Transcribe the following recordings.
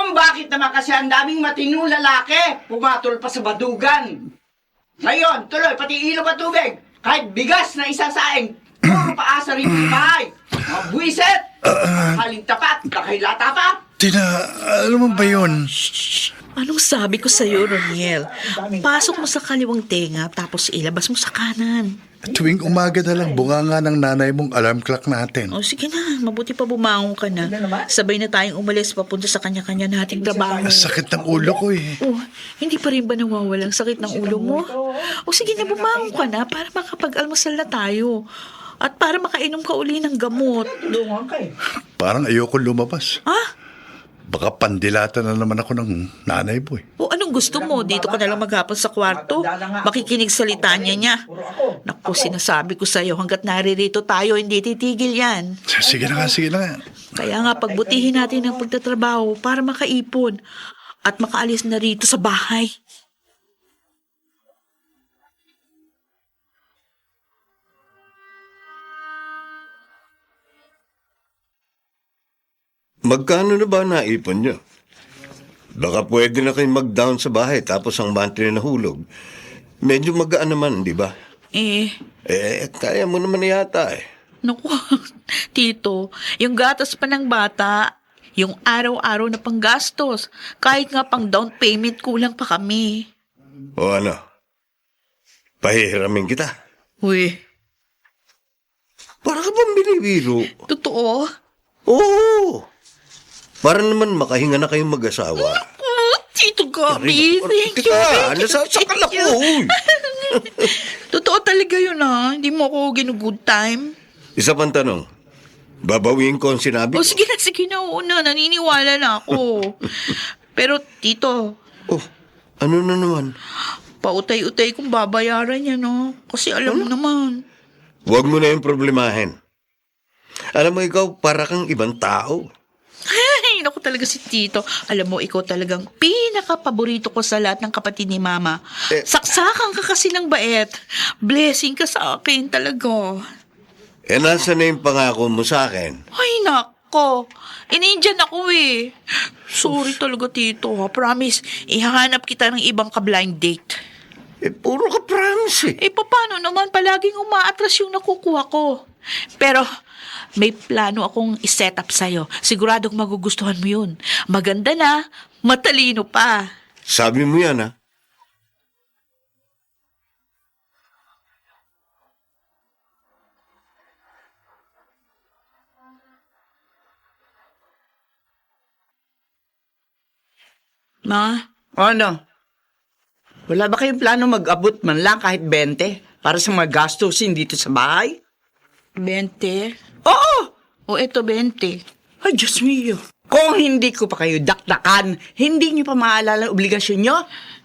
kung bakit naman kasi ang daming matinong lalaki pumatol pa sa badugan. Ngayon, tuloy, pati ilog at tubig, kahit bigas na isasaing, puro paasa rin sa bahay. Mga buwiset, haling tapat, kakilata pa. Tina, alam mo ba yun? Anong sabi ko sa'yo, Roniel? Pasok mo sa kaliwang tenga, tapos ilabas mo sa kanan. Tuwing umaga na lang, bunga nga ng nanay mong alarm clock natin. O sige na, mabuti pa bumangon ka na. Sabay na tayong umalis papunta sa kanya-kanya nating trabaho. Ang sakit ng ulo ko eh. Oh, hindi pa rin ba nawawalang sakit ng ulo mo? O sige na, bumangon ka na para makapag-almusal na tayo. At para makainom ka uli ng gamot. Parang ayoko lumabas. Ah? Baka pandilata na naman ako ng nanay mo eh. O anong gusto mo? Dito ka na lang maghapon sa kwarto. Makikinig salita niya. Naku, sinasabi ko sa'yo, hanggat naririto tayo, hindi titigil yan. Sige na nga, sige na nga. Kaya nga, pagbutihin natin ang pagtatrabaho para makaipon at makaalis na rito sa bahay. Magkano na ba naipon nyo? Baka pwede na kayong mag-down sa bahay tapos ang monthly na hulog. Medyo magaan naman, di ba? Kaya mo naman yata eh. Naku, Tito, yung gatas pa ng bata, yung araw-araw na panggastos, kahit nga pang down payment kulang pa kami. O ano? Pahihiramin kita. Uy, Para ka bang binibiro? totoo? Oo! Para naman makahinga na kayong mag-asawa. Tito Gabi, thank you. Nasasakal ako. Uy. Totoo talaga yun hindi mo ako ginugood time. Isa pang tanong. Babawiin ko ang sinabi ko. O sige na una, naniniwala na ako. Pero Tito, Oh, ano na naman? pautay-utay kung babayaran niya, no? Kasi alam mo naman. Huwag mo na yung problemahin. Alam mo ikaw, para kang ibang tao. Ay, naku talaga si Tito. Alam mo, ikaw talagang pinaka-paborito ko sa lahat ng kapatid ni Mama. Saksakan ka kasi ng bait. Blessing ka sa akin talaga. Nasa na yung pangako mo sa akin? Ay, nako. In-Indian ako eh. Sorry talaga, Tito. Promise, ihahanap kita ng ibang ka-blind date. Puro ka promise eh. Paano naman palaging umaatras yung nakukuha ko? Pero may plano akong iset up sa'yo. Siguradong magugustuhan mo yun. Maganda na, matalino pa. Sabi mo yan, ha? Ma? Ano? Wala ba kayong plano mag-abot man lang kahit 20 para sa mga gastusin dito sa bahay? 20? Oo! O eto 20. Ay, Diyos mio. Kung hindi ko pa kayo dakdakan, hindi niyo pa maalala ang obligasyon niyo?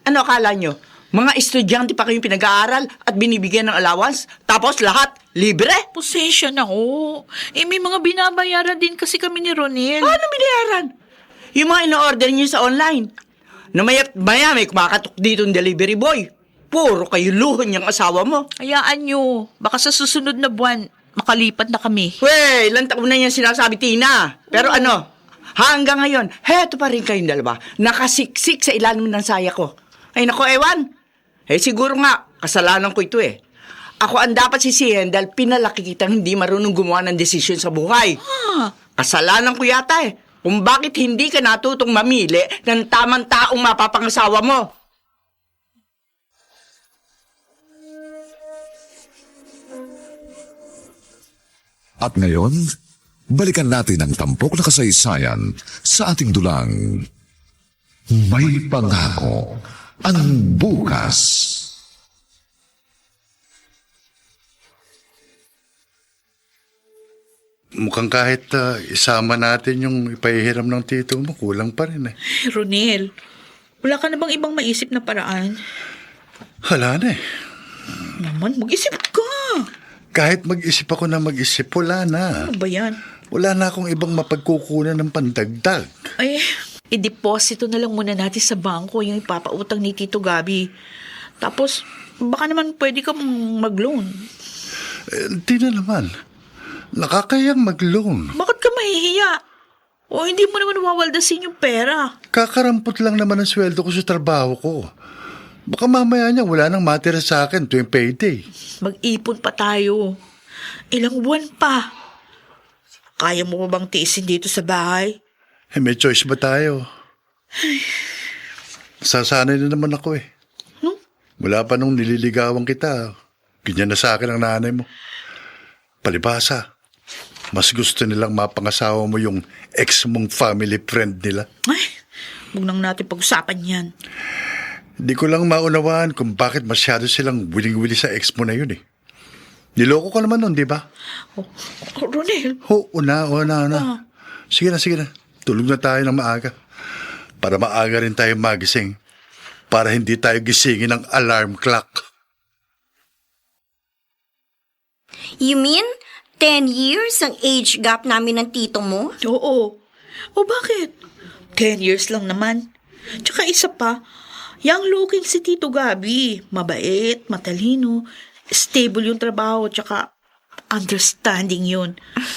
Ano akala niyo? Mga estudyante pa kayong pinag-aaral at binibigyan ng allowance, tapos lahat libre? Posensya na ho. May mga binabayaran din kasi kami ni Ronel. Paano binayaran? Yung mga ino-order niyo sa online. Na maya may kumakatok dito ng delivery boy. Puro kayo luhon yung asawa mo. Hayaan nyo. Baka sa susunod na buwan, makalipat na kami. Wey, ilang taon na yan sinasabi, Tina. Pero ano, hanggang ngayon, heto pa rin kayong dalawa, nakasiksik sa ilalim ng saya ko. Ay nako, ewan. Siguro nga, kasalanan ko ito eh. Ako ang dapat sisihin dahil pinalaki kitang hindi marunong gumawa ng desisyon sa buhay. Kasalanan ko yata eh. Kung bakit hindi ka natutong mamili ng tamang taong mapapangasawa mo. At ngayon, balikan natin ang tampok na kasaysayan sa ating dulang. May pangako ang bukas. Mukhang kahit isama natin yung ipahihiram ng tito mo, kulang pa rin eh. Ronel, wala ka na bang ibang maisip na paraan? Wala na eh. Naman, mag-isip ka. Kahit mag-isip ako na mag-isip, wala na. Ano ba yan? Wala na akong ibang mapagkukunan ng pandagdag. Ay, i-deposito na lang muna natin sa bangko yung ipapautang ni Tito Gabi. Tapos, baka naman pwede ka mag-loan. Hindi na naman. Nakakayang mag-loan. Bakit ka mahihiya? O hindi mo naman wawaldasin yung pera. Kakarampot lang naman ang sweldo ko sa trabaho ko. Baka mamaya niya wala nang matira sa akin tuwing payday. Mag-ipon pa tayo. Ilang buwan pa. Kaya mo pa bang tiisin dito sa bahay? May choice ba tayo? Sasanay na naman ako eh. Mula pa nung nililigawan kita, ganyan na sa akin ang nanay mo. Palibasa, mas gusto nilang mapangasawa mo yung ex mong family friend nila. Ay, huwag nang natin pag-usapan yan. Hindi ko lang maunawaan kung bakit masyado silang wiling-wili sa ex mo na yun eh. Niloko ka naman nun, di ba? Ronel. Una. Sige na. Tulog na tayo ng maaga. Para maaga rin tayo magising. Para hindi tayo gisingin ng alarm clock. You mean 10 years ang age gap namin ng tito mo? Oo. O bakit? 10 years lang naman. Tsaka isa pa, young looking si Tito Gabi. Mabait, matalino, stable yung trabaho, tsaka understanding yun.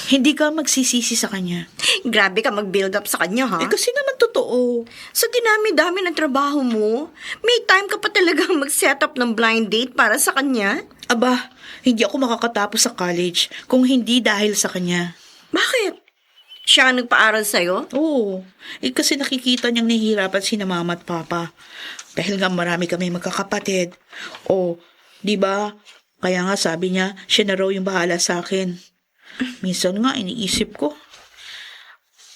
Hindi ka magsisisi sa kanya. Grabe ka mag-build up sa kanya, ha? Kasi naman totoo. Sa dinami-dami ng trabaho mo, may time ka pa talagang mag-set up ng blind date para sa kanya? Aba, hindi ako makakatapos sa college kung hindi dahil sa kanya. Bakit? Siya ang nagpaaral sa'yo? Oo. Kasi nakikita niyang nahihirapan si na mama at papa. Dahil nga marami kami magkakapatid. O, di ba? Kaya nga sabi niya, siya na raw yung bahala sa akin. Minsan nga, iniisip ko.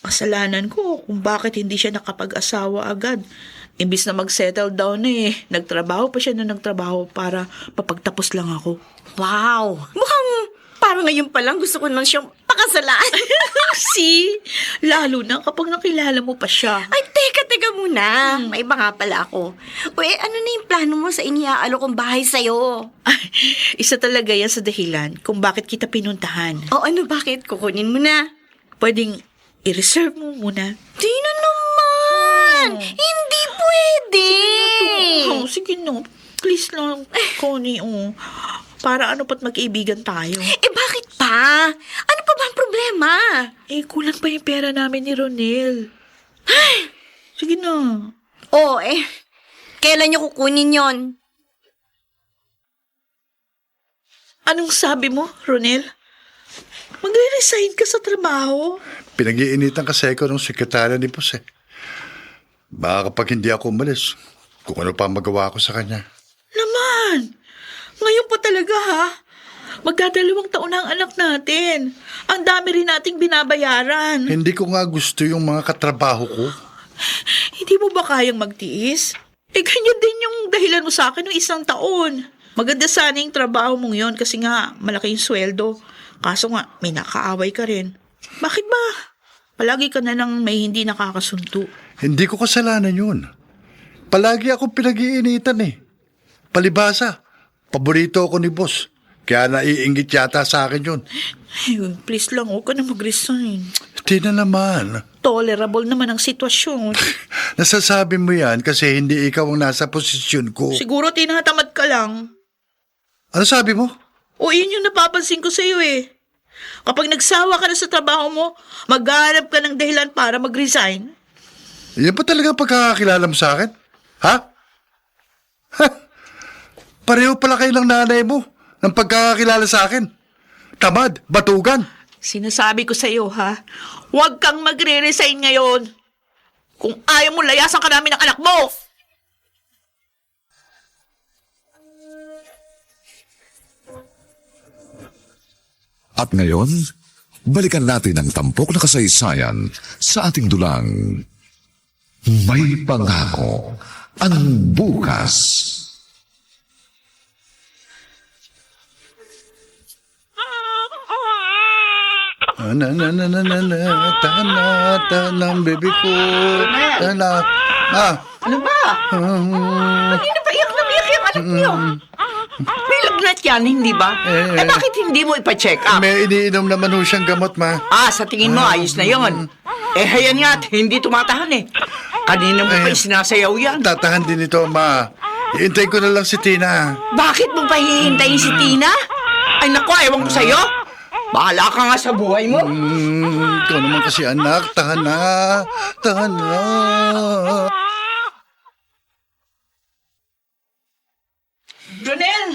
Kasalanan ko kung bakit hindi siya nakapag-asawa agad. Imbis na mag-settle down nagtrabaho pa siya na nagtrabaho para mapagtapos lang ako. Wow! Mukhang parang ngayon pa lang gusto ko nang siyang pakasalaan. Lalo na kapag nakilala mo pa siya. Ay, teka muna. May iba nga pala ako. Ano na yung plano mo sa iniaalo kong bahay sa'yo? Ay, isa talaga yan sa dahilan kung bakit kita pinuntahan. Bakit? Kukunin mo na. Pwedeng i-reserve mo muna. Di na naman! Hindi pwede! Sige no. Please lang, Connie, Para ano pa't magkaibigan tayo? Bakit pa? Ano pa ba ang problema? Kulang pa yung pera namin ni Ronel. Sige na. Kailan niyo kukunin yon? Anong sabi mo, Ronel? Magre-resign ka sa trabaho? Pinag-iinitan kasi ako ng sekretarya ni Boss eh. Baka kapag hindi ako umalis, kung ano pa magawa ko sa kanya. Naman! Ngayon pa talaga, ha? Magdadalawang taon na ang anak natin. Ang dami rin nating binabayaran. Hindi ko nga gusto yung mga katrabaho ko. Hindi mo ba kayang magtiis? Ganyan din yung dahilan mo sa akin ng 1 taon. Maganda sana yung trabaho mong yon kasi nga malaki yung sweldo. Kaso nga, may nakaaway ka rin. Bakit ba? Palagi ka na lang may hindi nakakasunto. Hindi ko kasalanan yun. Palagi ako pinag-iinitan eh. Palibasa. Paborito ako ni Boss. Kaya naiinggit yata sa akin yun. Please lang, huwag ka na mag-resign. Di na naman. Tolerable naman ang sitwasyon. Nasasabi mo yan kasi hindi ikaw ang nasa posisyon ko. Siguro tinatamad ka lang. Ano sabi mo? Yun yung napapansin ko sa'yo Kapag nagsawa ka na sa trabaho mo, maghanap ka ng dahilan para mag-resign. Yan pa talaga pagkakakilala mo sa akin? Ha? Pareho pala kayo ng nanay mo ng pagkakakilala sa akin. Tamad, batugan. Sinasabi ko sa'yo, ha? Huwag kang magre-resign ngayon. Kung ayaw mo, layasan ka namin ng anak mo! At ngayon, balikan natin ang tampok na kasaysayan sa ating dulang. May pangako ang bukas. Tanang baby ko. Tana. Ano ba? Kanina pa iyak na iyak yung anak niyo. May lagnat yan, hindi ba? Bakit hindi mo ipa-check up? May iniinom naman ho siyang gamot, ma. Sa tingin mo, ayos na yon. Hayan nga, hindi tumatahan Kanina mo pa sinasayaw yan. Tatahan din ito, ma. Iintay ko na lang si Tina. Bakit mo pa hihintayin si Tina? Ay naku, ewan ko sa'yo. Bahala ka nga sa buhay mo. Ikaw naman kasi anak, tahan na. Tahan na. Ronel!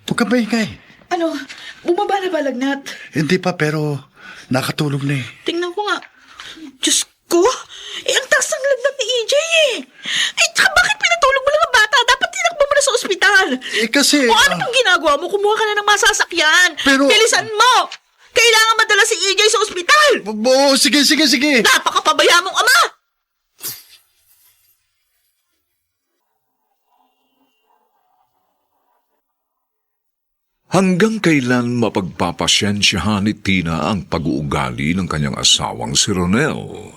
Huwag ka maingay. Ano? Bumaba na ba lagnat? Hindi pa, pero nakatulog na eh. Tingnan ko nga. Diyos ko! Ang taas ng lagnat ni EJ eh! Tsaka bakit pinatulog mo lang ang bata? Dapat tinakbo mo na sa ospital! Kasi... O ano pang ginagawa mo? Kumuha ka na ng masasakyan! Pero- Bilisan mo! Kailangan madala si EJ sa ospital! Sige. Napakapabaya mong ama! Hanggang kailan mapagpapasyensyahan ni Tina ang pag-uugali ng kanyang asawang si Ronel?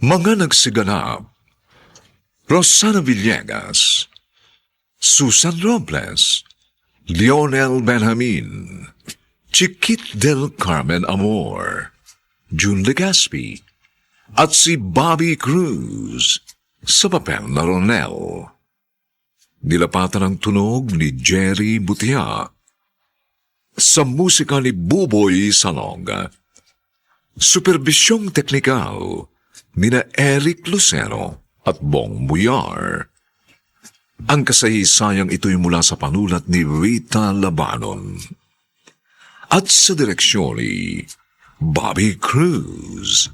Mga nagsiganap: Rosana Villegas, Susan Robles, Lionel Benjamin, Chiquit del Carmen Amor, June Legaspi, at si Bobby Cruz sa papel na Ronel. Nilapatan ang tunog ni Jerry Butia. Sa musika ni Buboy Salong. Superbisyong teknikal nina Eric Lucero at Bong Muyar. Ang kasaysayang ito'y mula sa panulat ni Rita Labanon. At sa direksyon ni Bobby Cruz.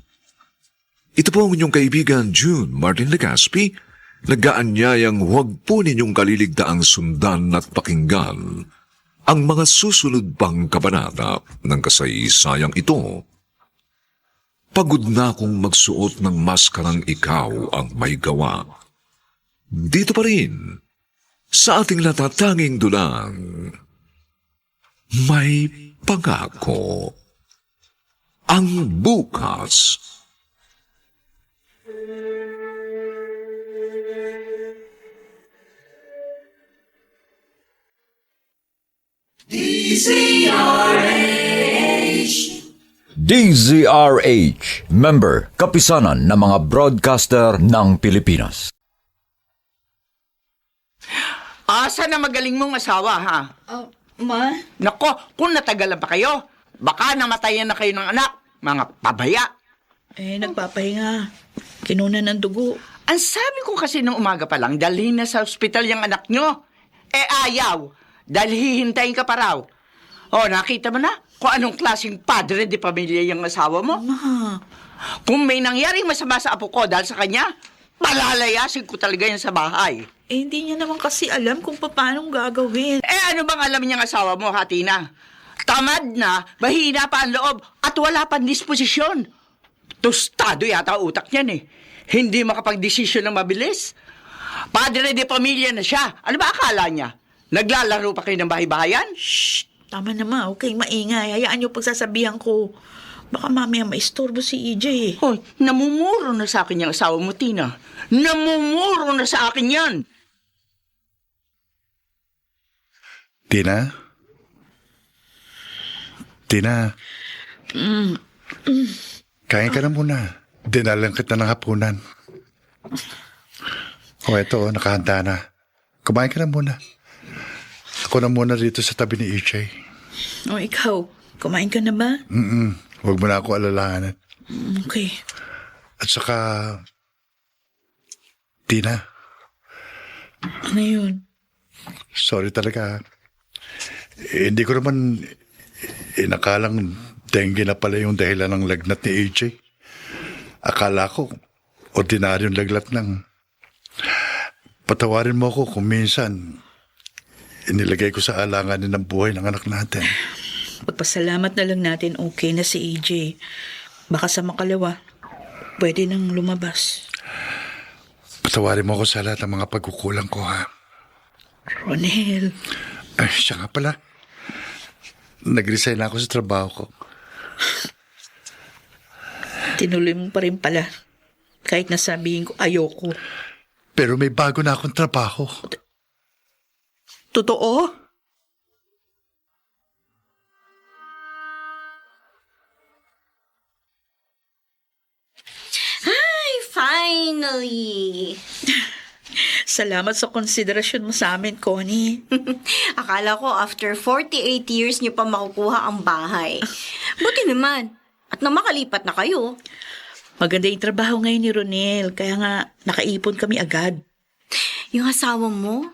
Ito po ang inyong kaibigan June Martin Legaspi, nag-aanyayang huwag po ninyong kaliligdaang sundan at pakinggan ang mga susunod pang kabanata ng kasaysayang ito. Pagod na akong magsuot ng maskarang ikaw ang may gawa. Dito pa rin, sa ating natatanging dulang, may pangako. Ang bukas. DZRH, member, kapisanan ng mga broadcaster ng Pilipinas. Asa na magaling mong asawa, ha? Ma? Nako, kung natagalan pa kayo, baka namatayan na kayo ng anak. Mga pabaya. Nagpapahinga. Kinuna ng dugo. Ang sabi ko kasi nung umaga pa lang, dalhin na sa ospital yung anak nyo. Ayaw. Dahil hihintayin ka pa raw. Nakita mo na kung anong klaseng padre de pamilya yung asawa mo? Ma. Kung may nangyaring masama sa apo ko dahil sa kanya, palalayasin ko talaga yan sa bahay. Hindi niya naman kasi alam kung paano gagawin. Ano bang alam niyang asawa mo, Hatina? Tamad na, mahina pa ang loob, at wala pang disposisyon. Tostado yata utak niyan eh. Hindi makapag-desisyon ng mabilis. Padre de pamilya na siya. Ano ba akala niya? Naglalaro pa kayo ng bahay-bahayan? Shh! Tama na ma, huwag kayong maingay. Hayaan niyo pagsasabihan ko. Baka mamaya maistorbo si EJ. Hoy, namumuro na sa akin yung asawa mo, Tina. Namumuro na sa akin yan. Tina? Kain ka na muna. Dinalang kita ng hapunan. Eto, nakahanda na. Kumain ka na muna. Ako na muna dito sa tabi ni EJ. Ikaw, kumain ka na ba? Huwag mo na ako alalahanan. Okay. At saka, Tina, Ano yun? sorry talaga. Hindi ko naman inakalang dengue na pala yung dahilan ng lagnat ni EJ. Akala ko, ordinaryong laglat lang. Patawarin mo ako kung minsan inilagay ko sa alanganin ng buhay ng anak natin. Pagpasalamat na lang natin okay na si EJ. Baka sa makalawa, pwede nang lumabas. Patawarin mo ako sa lahat ng mga pagkukulang ko, ha? Ronel. Ay, siya nga pala. Nag-resign ako sa trabaho ko. Tinuloy mo pa rin pala. Kahit nasabihin ko ayoko. Pero may bago na akong trabaho. Totoo? Ay, finally! Salamat sa konsiderasyon mo sa amin, Connie. Akala ko after 48 years niyo pa makukuha ang bahay. Buti naman. At na makalipat na kayo. Maganda yung trabaho ngayon ni Ronel, kaya nga nakaipon kami agad. Yung asawa mo,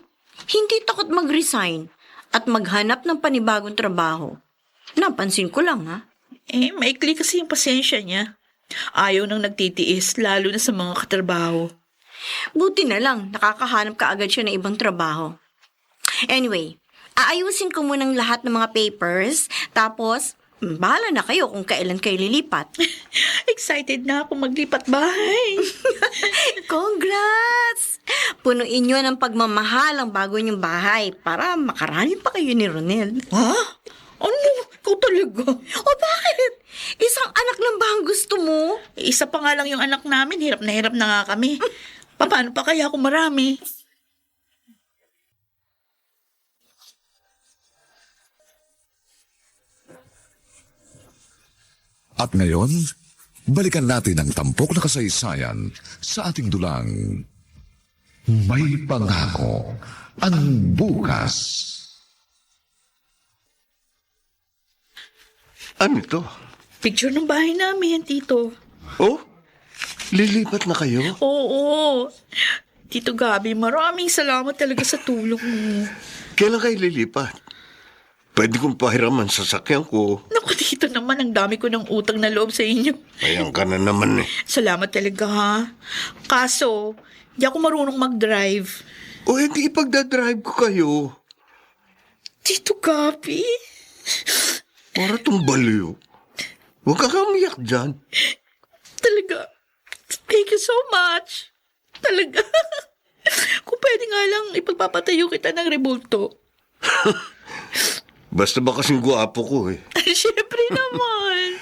hindi takot mag-resign at maghanap ng panibagong trabaho. Napansin ko lang, ha? Maikli kasi yung pasensya niya. Ayaw nang nagtitiis, lalo na sa mga katrabaho. Buti na lang, nakakahanap ka agad siya ng ibang trabaho. Anyway, aayusin ko munang lahat ng mga papers, tapos bahala na kayo kung kailan kayo lilipat. Excited na ako maglipat bahay. Congrats! Punuin nyo ng pagmamahal ang bago niyong bahay para makarami pa kayo ni Ronel. Ha? Ano? Ikaw talaga? O bakit? Isang anak lang ba ang gusto mo? Isa pa nga lang yung anak namin, hirap na nga kami. Paano pa kaya kung marami? At ngayon, balikan natin ang tampok na kasaysayan sa ating dulang May Pangako ang Bukas. Ano ito? Picture ng bahay namin, Tito. Oh? Lilipat na kayo? Oo. Tito Gabi, maraming salamat talaga sa tulong mo. Kailan kayo lilipat? Pwede kong pahiraman sa sasakyan ko. Naku, Tito naman, ang dami ko ng utang na loob sa inyo. Ayan ka na naman eh. Salamat talaga, ha? Kaso, di ako marunong mag-drive. O hindi ipagdadrive ko kayo. Tito Gabi? Para tong baliw. Huwag ka kamiyak dyan. Talaga. Thank you so much. Talaga. Kung pwede nga lang, ipagpapatayo kita ng rebulto. Basta ba kasing guwapo ko eh. Siyempre naman.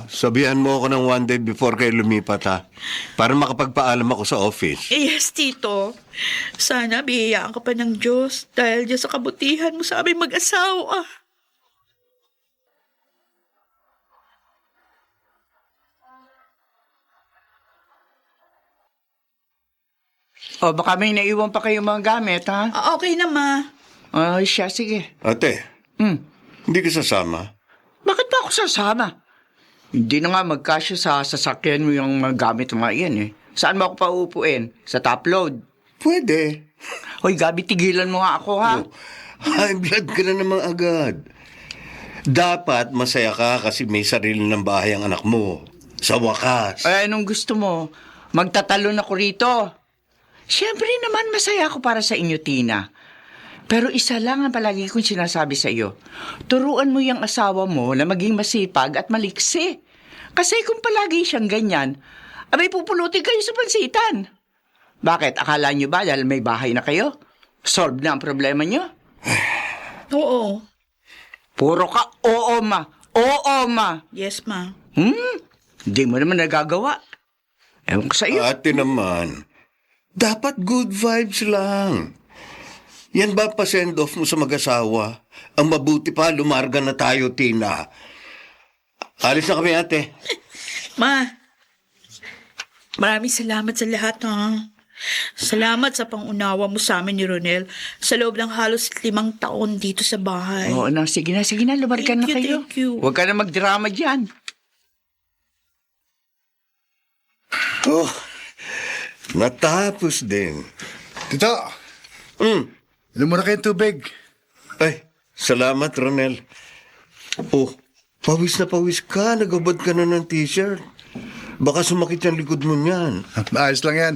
Sabihan mo ako ng one day before kayo lumipat ha. Para makapagpaalam ako sa office. Yes, Tito. Sana biyayaan ka pa ng Diyos dahil dyan sa kabutihan mo sa aming mag-asawa. Baka may naiwan pa kayong mga gamit, ha? Okay na, Ma. Siya, sige. Ate, hindi ka sasama? Bakit ba ako sasama? Hindi na nga magkasya sa sasakyan mo yung mga gamit mo yan, eh. Saan mo ako pauupuin? Sa top load? Pwede. Hoy, Gabi, tigilan mo nga ako, ha? High blood ka na naman agad. Dapat masaya ka kasi may sarili ng bahay ang anak mo. Sa wakas. Ay, anong gusto mo? Magtatalon ako rito. Siyempre naman masaya ako para sa inyo, Tina. Pero isa lang ang palagi kong sinasabi sa iyo. Turuan mo yung asawa mo na maging masipag at maliksi. Kasi kung palagi siyang ganyan, abay pupulutin kayo sa pansitan. Bakit? Akala niyo ba dahil may bahay na kayo? Solve na ang problema niyo? Oo. Puro ka, oo ma. Oo ma. Yes, Ma. Hindi mo naman nagagawa. Ewan ko sa iyo. Ate naman, dapat good vibes lang. Yan ba pa-send off mo sa mag-asawa? Ang mabuti pa, lumarga na tayo, Tina. Alis na kami, ate. Ma, maraming salamat sa lahat, ha? Salamat sa pangunawa mo sa amin ni Ronel sa loob ng halos 5 taon dito sa bahay. Oo na, sige na, lumargan na kayo. Thank you. Huwag ka na magdrama dyan. Oh, natapos din. Tito, inom muna kayong tubig. Ay, salamat, Ronel. Oh, pawis na pawis ka. Nagabad ka na ng t-shirt. Baka sumakit yung likod mo niyan. Ayos lang yan.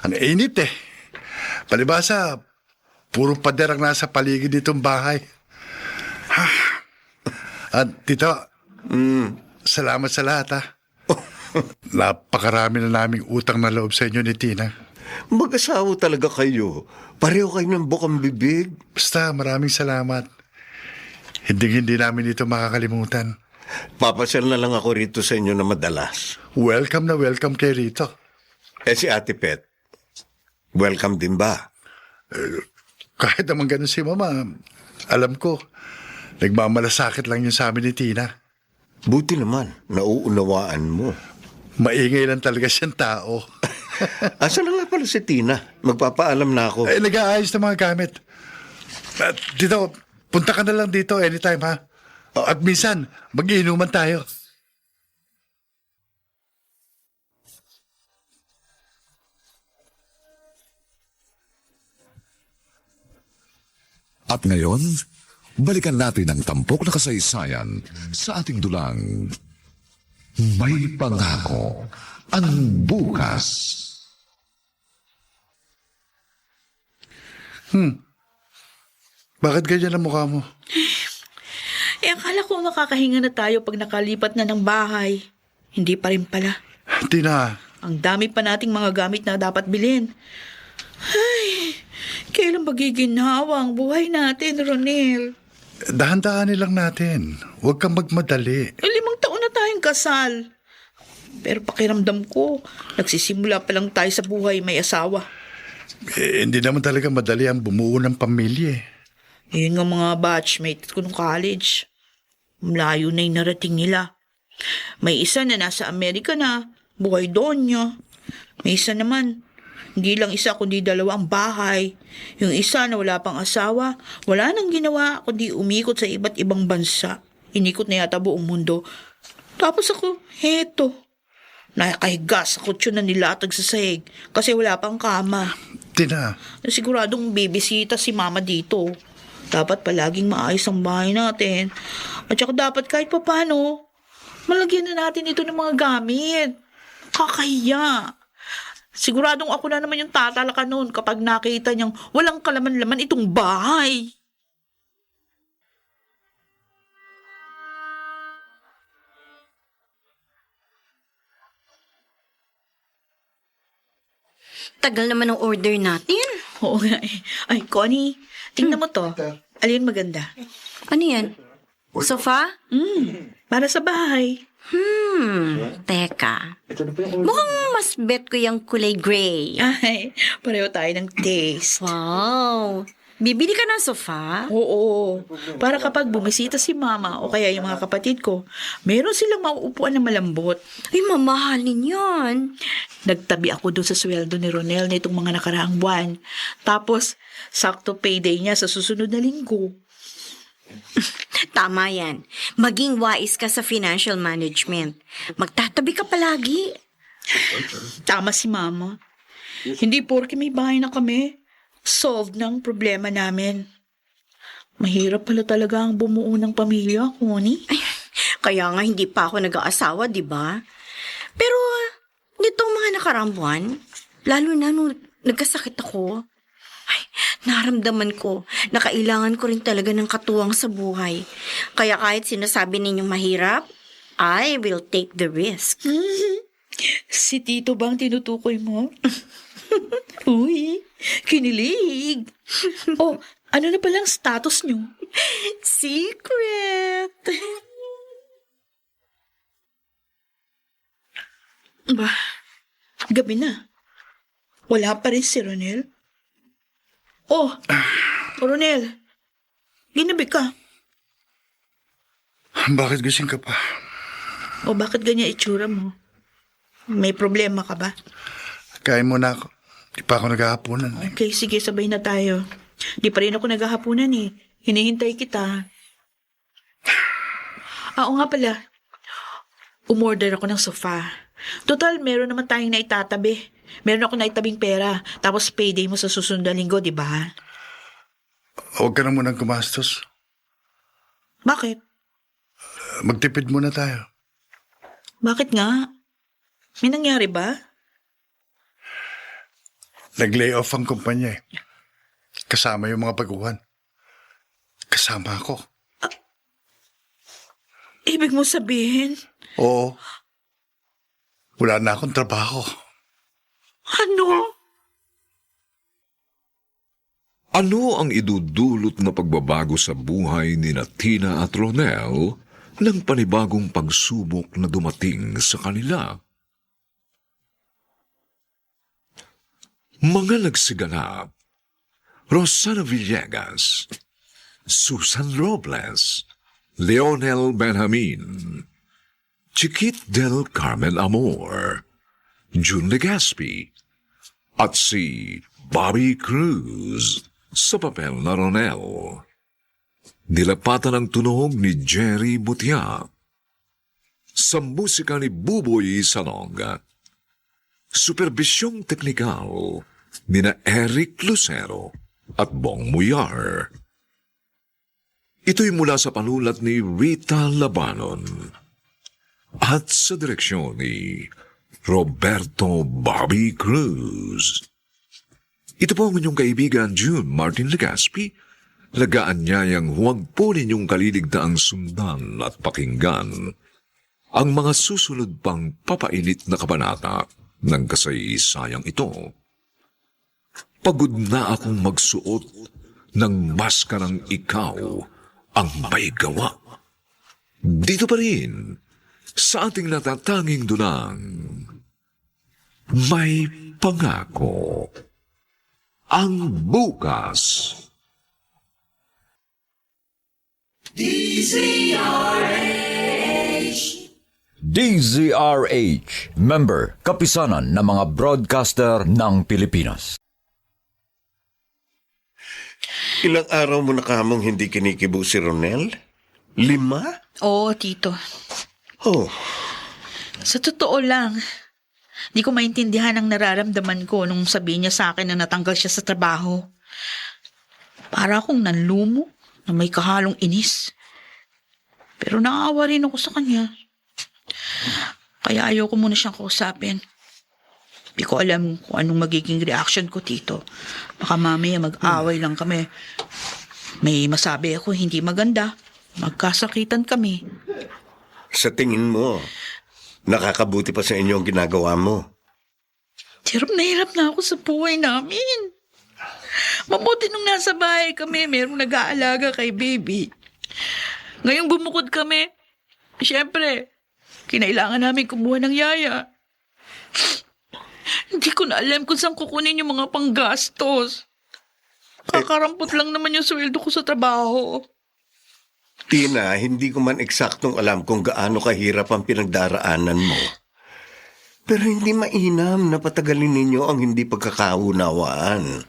Ang init eh. Palibasa, puro pader ang nasa paligid ditong bahay. At Tito, salamat sa lahat ha. Napakarami na naming utang na loob sa inyo ni Tina. Mag-asawa talaga kayo. Pareho kayo ng bukang bibig. Basta maraming salamat. Hindi namin ito makakalimutan. Papasyal na lang ako rito sa inyo na madalas. Welcome na welcome kay rito. Si Ate Pet, welcome din ba? Kahit naman ganun si Mama, alam ko, nagmamalasakit lang yun sa amin ni Tina. Buti naman, nauunawaan mo. Maingay lang talaga siyang tao. Asa na nga pala si Tina? Magpapaalam na ako. Nag-aayos ng mga gamit. At dito, punta ka na lang dito anytime, ha? At minsan, mag-iinuman tayo. At ngayon, balikan natin ang tampok na kasaysayan sa ating dulang May Pangako ang Bukas. Bakit ganyan ang mukha mo? Akala ko makakahinga na tayo pag nakalipat na ng bahay. Hindi pa rin pala. Tina, Ang dami pa nating mga gamit na dapat bilhin. Ay, kailan magiginhawa ang buhay natin, Ronel? dahan-dahanin lang natin. Huwag kang magmadali. 5 taon na tayong kasal. Pero pakiramdam ko, nagsisimula pa lang tayo sa buhay may asawa. Hindi naman talaga madali ang bumuo ng pamilya. Yun nga mga batchmate ko nung college. Malayo na yung narating nila. May isa na nasa Amerika na, buhay doon niya. May isa naman, hindi lang isa kundi 2 ang bahay. Yung isa na wala pang asawa, wala nang ginawa kundi umikot sa iba't ibang bansa. Inikot na yata buong mundo. Tapos ako, heto. Nakahiga sa kutsyon na nilatag sa sahig kasi wala pang kama. Tina, Siguradong bibisita si mama dito. Dapat palaging maayos ang bahay natin. At saka dapat kahit papano, malagyan na natin ito ng mga gamit. Kakahiya. Siguradong ako na naman yung tatalakan noon kapag nakita niyang walang kalaman-laman itong bahay. Tagal naman ng order natin. Oo nga eh. Ay, Connie, tingnan mo to. Alin maganda? Ano yan? Sofa? Para sa bahay. Teka. Mukhang mas bet ko yung kulay gray. Ay, pareho tayo ng taste. Wow. Bibili ka ng sofa? Oo. Para kapag bumisita si mama o kaya yung mga kapatid ko, meron silang mauupuan na malambot. Ay, mamahalin yan. Nagtabi ako doon sa sweldo ni Ronel nitong mga nakaraang buwan. Tapos, sakto payday niya sa susunod na linggo. Tama yan. Maging wise ka sa financial management. Magtatabi ka palagi. Tama si mama. Hindi porke may bahay na kami, solved ng problema namin. Mahirap pala talaga ang bumuo ng pamilya, Connie. Ay, kaya nga hindi pa ako nag-aasawa, di ba? Pero, nitong mga nakarambuan, lalo na nung nagkasakit ako, ay, naramdaman ko na kailangan ko rin talaga ng katuwang sa buhay. Kaya kahit sinasabi ninyong mahirap, I will take the risk. Si Tito bang tinutukoy mo? Uy, kinilig. Oh, ano na palang status nyo? Secret! Ba, gabi na. Wala pa rin si Ronel. Oh, Ronel, ginabi ka. bakit gising ka pa? O bakit ganyan itsura mo? May problema ka ba? Kain mo na ako. Di pa ako naghahaponan. Okay, sige, sabay na tayo. Di pa rin ako naghahaponan eh. Hinihintay kita. Oo nga pala. Umorder ako ng sofa. Total, meron naman tayong naitatabi. Meron ako naitabing pera. Tapos payday mo sa susunod na linggo, di ba? Huwag ka na munang gumastos. Bakit? Magtipid muna tayo. Bakit nga? May nangyari ba? Nag-lay off ang kumpanya eh. Kasama yung mga baguhan. Kasama ako. Ibig mo sabihin? Oo. Wala na akong trabaho. Ano? Ano ang idudulot na pagbabago sa buhay ni Tina at Ronel ng panibagong pagsubok na dumating sa kanila? Mga nagsiganap: Rosana Villegas, Susan Robles, Leonel Benjamin, Chiquit del Carmen Amor, June Legaspi, at si Bobby Cruz sa papel na Ronel. Nilapatan ang tunog ni Jerry Butia. Sa musika ni Buboy Salong. Superbisyong teknikal ni na Eric Lucero at Bong Muyar. Ito'y mula sa panulat ni Rita Labanon at sa direksyon ni Roberto Bobby Cruz. Ito po ang inyong kaibigan June Martin Legaspi. Lagaan niyayang huwag po ninyong kaliligtaang sundan at pakinggan ang mga susunod pang papainit na kabanata ng kasaysayang ito. Pagod na akong magsuot ng maskarang ikaw ang may gawa. Dito pa rin, sa ating natatanging dunang, may pangako. Ang bukas. DZRH, member, kapisanan ng mga broadcaster ng Pilipinas. Ilang araw mo na kamong hindi kinikibo si Ronel? 5? Oo, Tito. Oh, Sa totoo lang, di ko maintindihan ang nararamdaman ko nung sabihin niya sa akin na natanggal siya sa trabaho. Para akong nanlumo na may kahalong inis. Pero naawa rin ako sa kanya. Kaya ayoko muna siyang kausapin. Di ko alam kung anong magiging reaction ko, Tito. Baka mamaya mag-away lang kami. May masabi ako hindi maganda. Magkasakitan kami. sa tingin mo, nakakabuti pa sa inyo ang ginagawa mo. Hirap na ako sa buhay namin. Mabuti nung nasa bahay kami, merong nag-aalaga kay baby. Ngayong bumukod kami, syempre, kinailangan namin kumuha ng yaya. Hindi ko na alam kung saan kukunin yung mga panggastos. Kakarampot lang naman yung sweldo ko sa trabaho. Tina, hindi ko man eksaktong alam kung gaano kahirap ang pinagdaraanan mo. Pero hindi mainam na patagalin ninyo ang hindi pagkakaunawaan.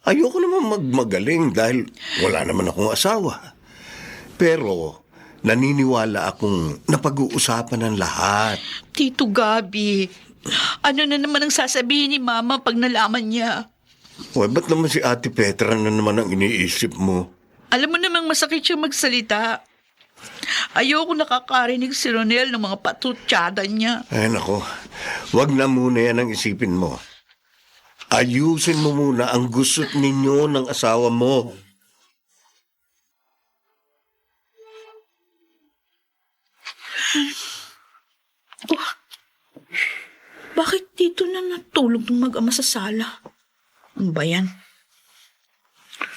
Ayoko naman magmagaling dahil wala naman akong asawa. Pero naniniwala akong napag-uusapan ng lahat. Tito Gabi, ano na naman ang sasabihin ni Mama pag nalaman niya? Uy, ba't naman si Ate Petra na naman ang iniisip mo? Alam mo namang masakit siya magsalita. Ayoko nakakarinig si Ronel ng mga patutsada niya. Ay nako, wag na muna yan ang isipin mo. Ayusin mo muna ang gusot ninyo ng asawa mo. Oh, bakit dito na natulog ng mag-ama sa sala? Ano ba yan?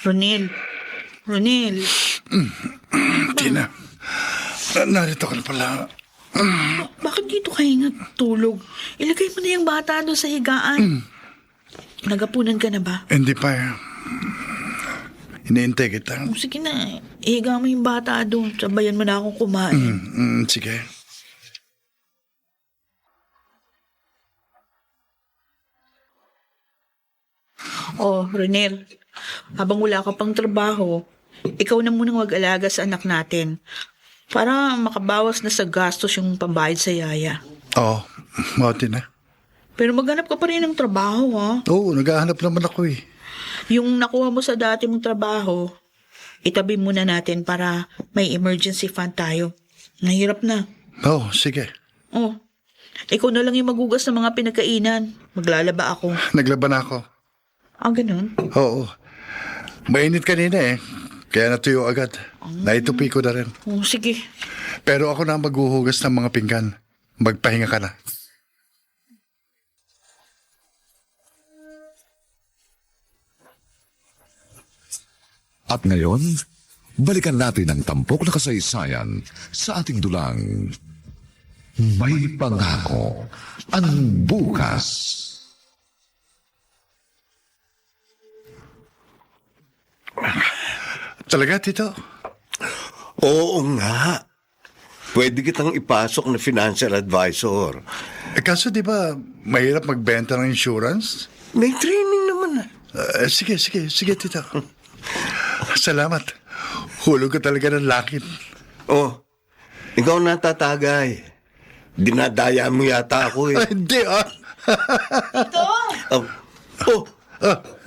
Ronel. Tina, narito ka na pala. Bakit dito kayo natulog? Ilagay mo na yung bata doon sa higaan. Nagapunan ka na ba? Hindi pa. Iniintay kita. Oh, sige na, ihiga mo yung bata doon. Sabayan mo na akong kumain. Sige. Oh, Ronel, habang wala ka pang trabaho, ikaw na munang mag-alaga sa anak natin para makabawas na sa gastos yung pambayad sa yaya. Oo, mauti na. Pero maghanap ka pa rin ng trabaho, ha? Oo, naghahanap naman ako eh. Yung nakuha mo sa dati mong trabaho, itabi muna natin para may emergency fund tayo. Nahirap na. Oo, sige. Oh, ikaw na lang yung magugas ng mga pinagkainan. Maglalaba ako. Naglaban ako. Ah, ganun? Oo. Mainit kanina eh. Kaya natuyo agad. Naitupi ko na rin. Oh, sige. Pero ako na ang maghuhugas ng mga pinggan. Magpahinga ka na. At ngayon, balikan natin ang tampok na kasaysayan sa ating dulang May Pangako ang Bukas. Talaga, Tito? Oo nga. pwede kitang ipasok na financial advisor. Kaso di ba, mahirap magbenta ng insurance? May training naman. Sige, tita. Salamat. Hulog ka talaga ng langit. Oh, ikaw natatagay. Dinadaya mo yata ako eh. Hindi,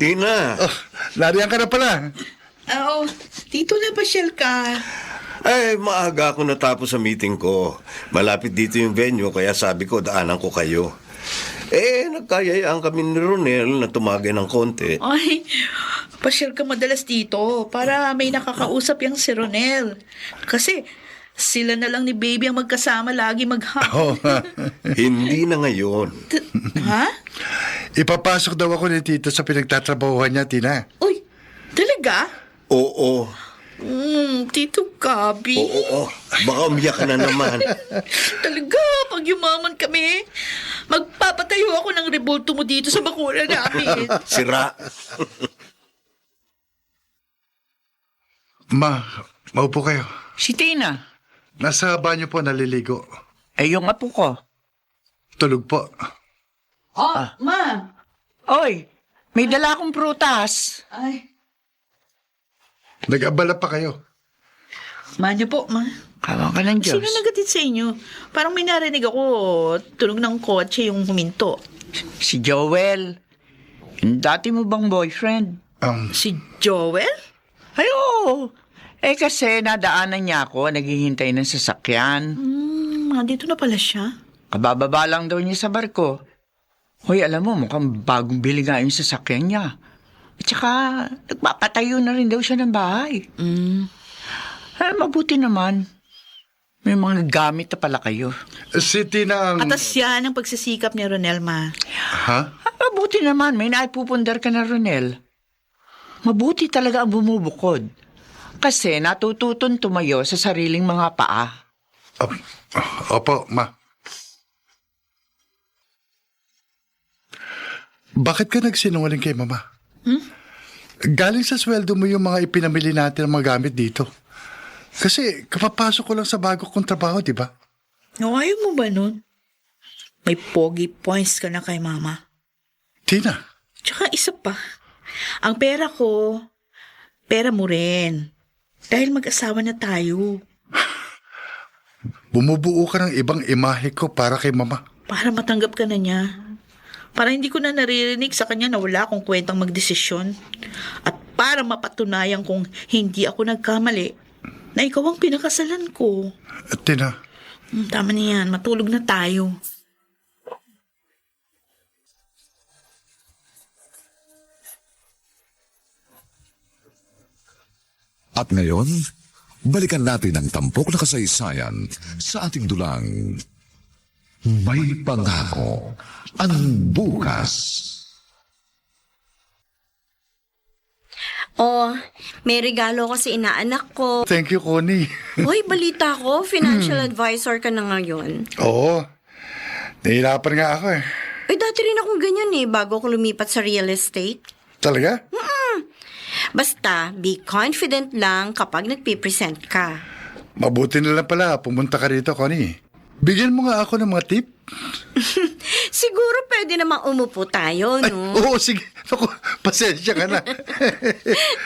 Tina. Nariyan ka na pala. Oo, Tito, napasyal ka. Ay, maaga ako natapos sa meeting ko. Malapit dito yung venue, kaya sabi ko, daanan ko kayo. Nagkayayaan kami ni Ronel na tumagay ng konti. Ay, pasyal ka madalas dito para may nakakausap yung si Ronel. Kasi sila na lang ni Baby ang magkasama lagi Oo nga. Hindi na ngayon. Ha? Ipapasok daw ako ni tita sa pinagtatrabahuhan niya, Tina. Uy, talaga? Oo. Tito Gabi. Oo. Baka umiyak ka na naman. Talaga, pag yumaman kami, magpapatayo ako ng rebulto mo dito sa bakura namin. Sira. Maupo kayo. Si Tina. Nasa banyo po naliligo. Yung apo ko. Tulog po. Ma. Oy, may dala akong prutas. Ay. Nag-abala pa kayo. Ma niyo po, ma. Kawan ka ng Diyos. Sino nagatid sa inyo? Parang may narinig ako, tunog ng kotse yung huminto. Si Joel. Yung dati mo bang boyfriend? Si Joel? Ay, oo. Kasi nadaanan niya ako, naghihintay ng sasakyan. Nandito na pala siya. Kabababa lang daw niya sa barko. Hoy, alam mo, mukhang bagong bili nga yung sasakyan niya. At saka, nagpapatayo na rin daw siya ng bahay. Mabuti naman. May mga gamit na pala kayo. Si Tina ang... Atas yan ang pagsisikap ni Ronel, ma. Ha? Mabuti naman, may naipupundar ka na, Ronel. Mabuti talaga ang bumubukod. Kasi natututun tumayo sa sariling mga paa. Opo, ma. Bakit ka nagsinungaling kay mama? Galing sa sweldo mo yung mga ipinamili natin ng mga gamit dito. Kasi kapapasok ko lang sa bago kong trabaho, di ba? Ayaw mo ba nun? May pogi points ka na kay mama. Tina. Tsaka isa pa. Ang pera ko, pera mo rin. Dahil mag-asawa na tayo. Bumubuo ka ng ibang imahe ko para kay mama. Para matanggap ka na niya. Para hindi ko na naririnig sa kanya na wala akong kwentang magdesisyon. At para mapatunayan kong hindi ako nagkamali, na ikaw ang pinakasalan ko. Tina. Tama na yan, matulog na tayo. At ngayon, balikan natin ang tampok na kasaysayan sa ating dulang May Pangako ang Bukas. May regalo ko sa inaanak ko. Thank you, Connie. Hoy, balita ko, financial advisor ka na ngayon. Oo. Nahihirapan nga ako eh. Dati rin akong ganyan bago ako lumipat sa real estate. Talaga? Basta, be confident lang kapag nagpipresent ka. Mabuti na lang pala pumunta ka rito, Connie. Bigyan mo nga ako ng mga tip. Siguro pwede namang umupo tayo, no? Oo, sige. Naku, pasensya ka na.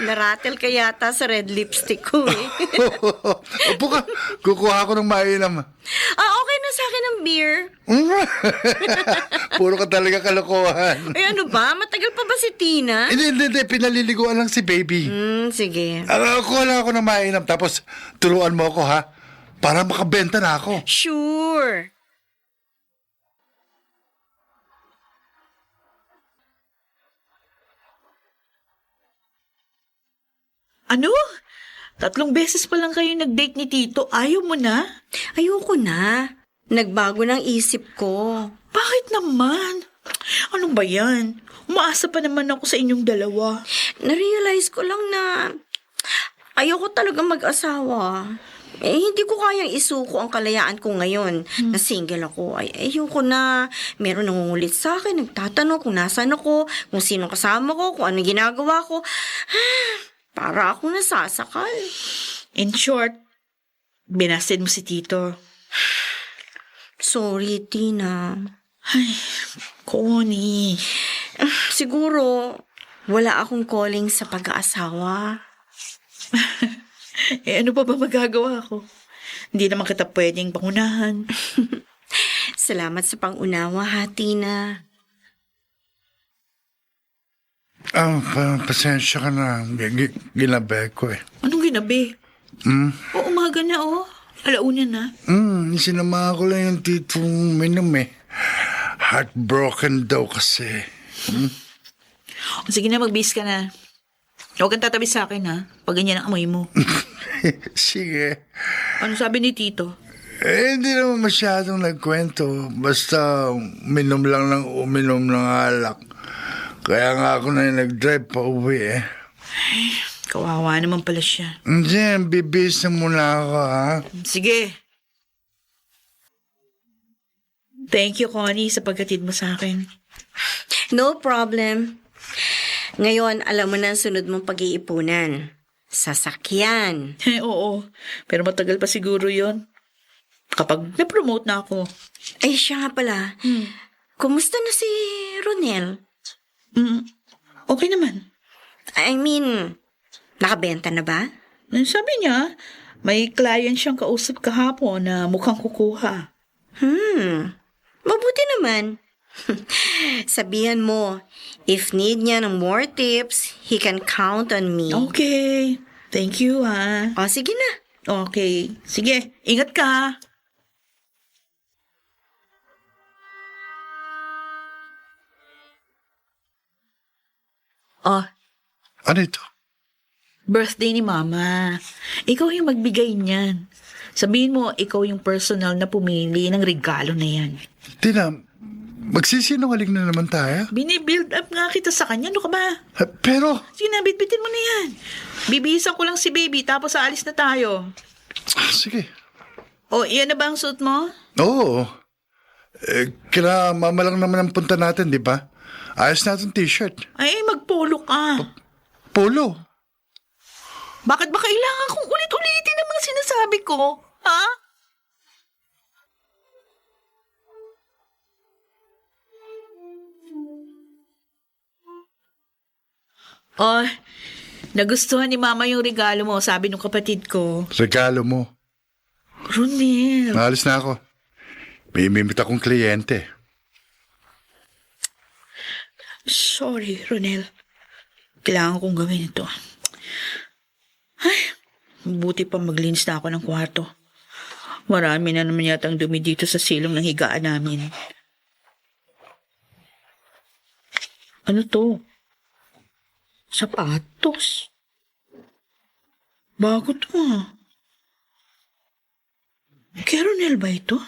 Naratel ka yata sa red lipstick ko Upo ka. Kukuha ako ng mainam. Okay na sa akin ang beer. Puro ka talaga kalokohan. Ano ba? Matagal pa ba si Tina? Hindi. Pinaliliguan lang si baby. Sige. Kuha lang ako ng mainam. Tapos tuluan mo ako, ha? Para makabenta na ako. Sure. Ano? 3 beses pa lang kayo nag-date ni Tito. Ayaw mo na? Ayoko na. Nagbago ng isip ko. Bakit naman? Ano ba yan? Umaasa pa naman ako sa inyong dalawa. Narealize ko lang na ayoko talaga mag-asawa. Hindi ko kayang isuko ang kalayaan ko ngayon na single ako. Ayoko na. Meron nangungulit sa akin, nagtatanong kung nasaan ako, kung sino kasama ko, kung ano ginagawa ko. Para akong nasasakal. In short, binasted mo si Tito. Sorry, Tina. Connie. Siguro, wala akong calling sa pag-aasawa. Ano pa ba magagawa ko? Hindi naman kita pwedeng pangunahan. Salamat sa pangunawa, ha, Tina. Pasensya ka na. Ginabi ko eh. Anong ginabi? O umaga na, Alauna na. Sinama ko lang yung titong minom eh. Heartbroken daw kasi. Sige na, magbihis ka na. Huwag kang tatabi sa akin, ha? Pag ganyan ang amoy mo. Sige. Ano sabi ni Tito? Hindi naman masyadong nagkwento. Basta uminom lang ng uminom ng alak. Kaya nga ako na yung nag-drive pa uwi eh. Kawawa naman pala siya. Hindi, bibis na muna ako ha. Sige. Thank you, Connie, sa pagkatid mo sa akin. No problem. Ngayon, alam mo na ang sunod mong pag-iipunan. Sasakyan. Oo, pero matagal pa siguro yon. Kapag na-promote na ako. Ay, siya nga pala. Kumusta na si Ronel? Okay naman. I mean, nakabenta na ba? Sabi niya, may client siyang kausap kahapon na mukhang kukuha. Mabuti naman. Sabihan mo, if need niya ng more tips, he can count on me. Okay. Thank you, ha. O, sige na. Okay. Sige, ingat ka, ha. Oh, Ano ito? birthday ni Mama. Ikaw yung magbigay niyan. Sabihin mo, ikaw yung personal na pumili ng regalo na yan. Tina, magsisinungaling na naman tayo. Binibuild up nga kita sa kanya. Ano ka ba? Pero, Sige na, bitbitin mo na yan. Bibihisan ko lang si baby tapos aalis na tayo. sige. O, iyan na ba ang suit mo? Oo. Kina mama lang naman ang punta natin, di ba? Ayos natin t-shirt. Ay, magpolo ka. Polo. Bakit ba kailangan kong ulit-ulitin ang mga sinasabi ko? Ha? Oh, nagustuhan ni Mama yung regalo mo, sabi ng kapatid ko. Regalo mo. Ronel. Naalis na ako. May imimit akong kliyente. Sorry, Ronel. Kailangan kong gawin ito. Ay, buti pa maglinis na ako ng kwarto. Marami na naman yatang dumi dito sa silong ng higaan namin. Ano to? Sapatos. Bago to ah. Kay Ronel ba ito?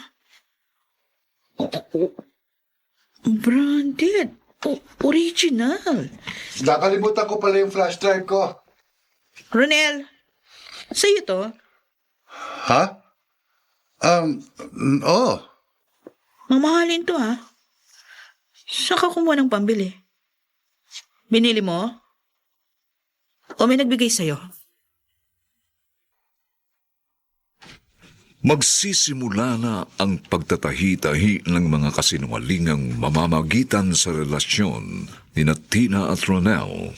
Branded. Original. Nakalimutan ko pala yung flash drive ko. Ronel, sa'yo to? Ha? Oo. Mamahalin to ha. Saan ka kumuha ng pambili? Binili mo? O may nagbigay sa'yo? Magsisimula na ang pagtatahi-tahi ng mga kasinungalingang mamamagitan sa relasyon ni Tina at Ronel.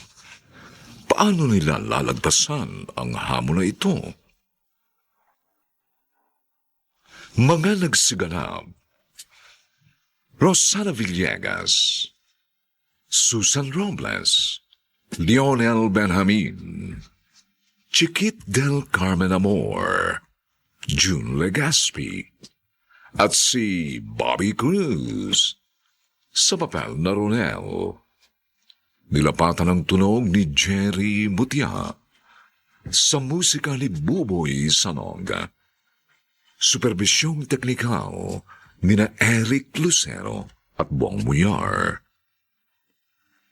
Paano nila lalagpasan ang hamon na ito? Mga nagsiganap: Rosana Villegas, Susan Robles, Lionel Benjamin, Chiquit del Carmen Amor, June Legaspi, at si Bobby Cruz sa papel na Ronel. Nilapatan ang tunog ni Jerry Mutia sa musika ni Buboy Sanog. Superbisyong teknikal ni na Eric Lucero at Bong Muyar.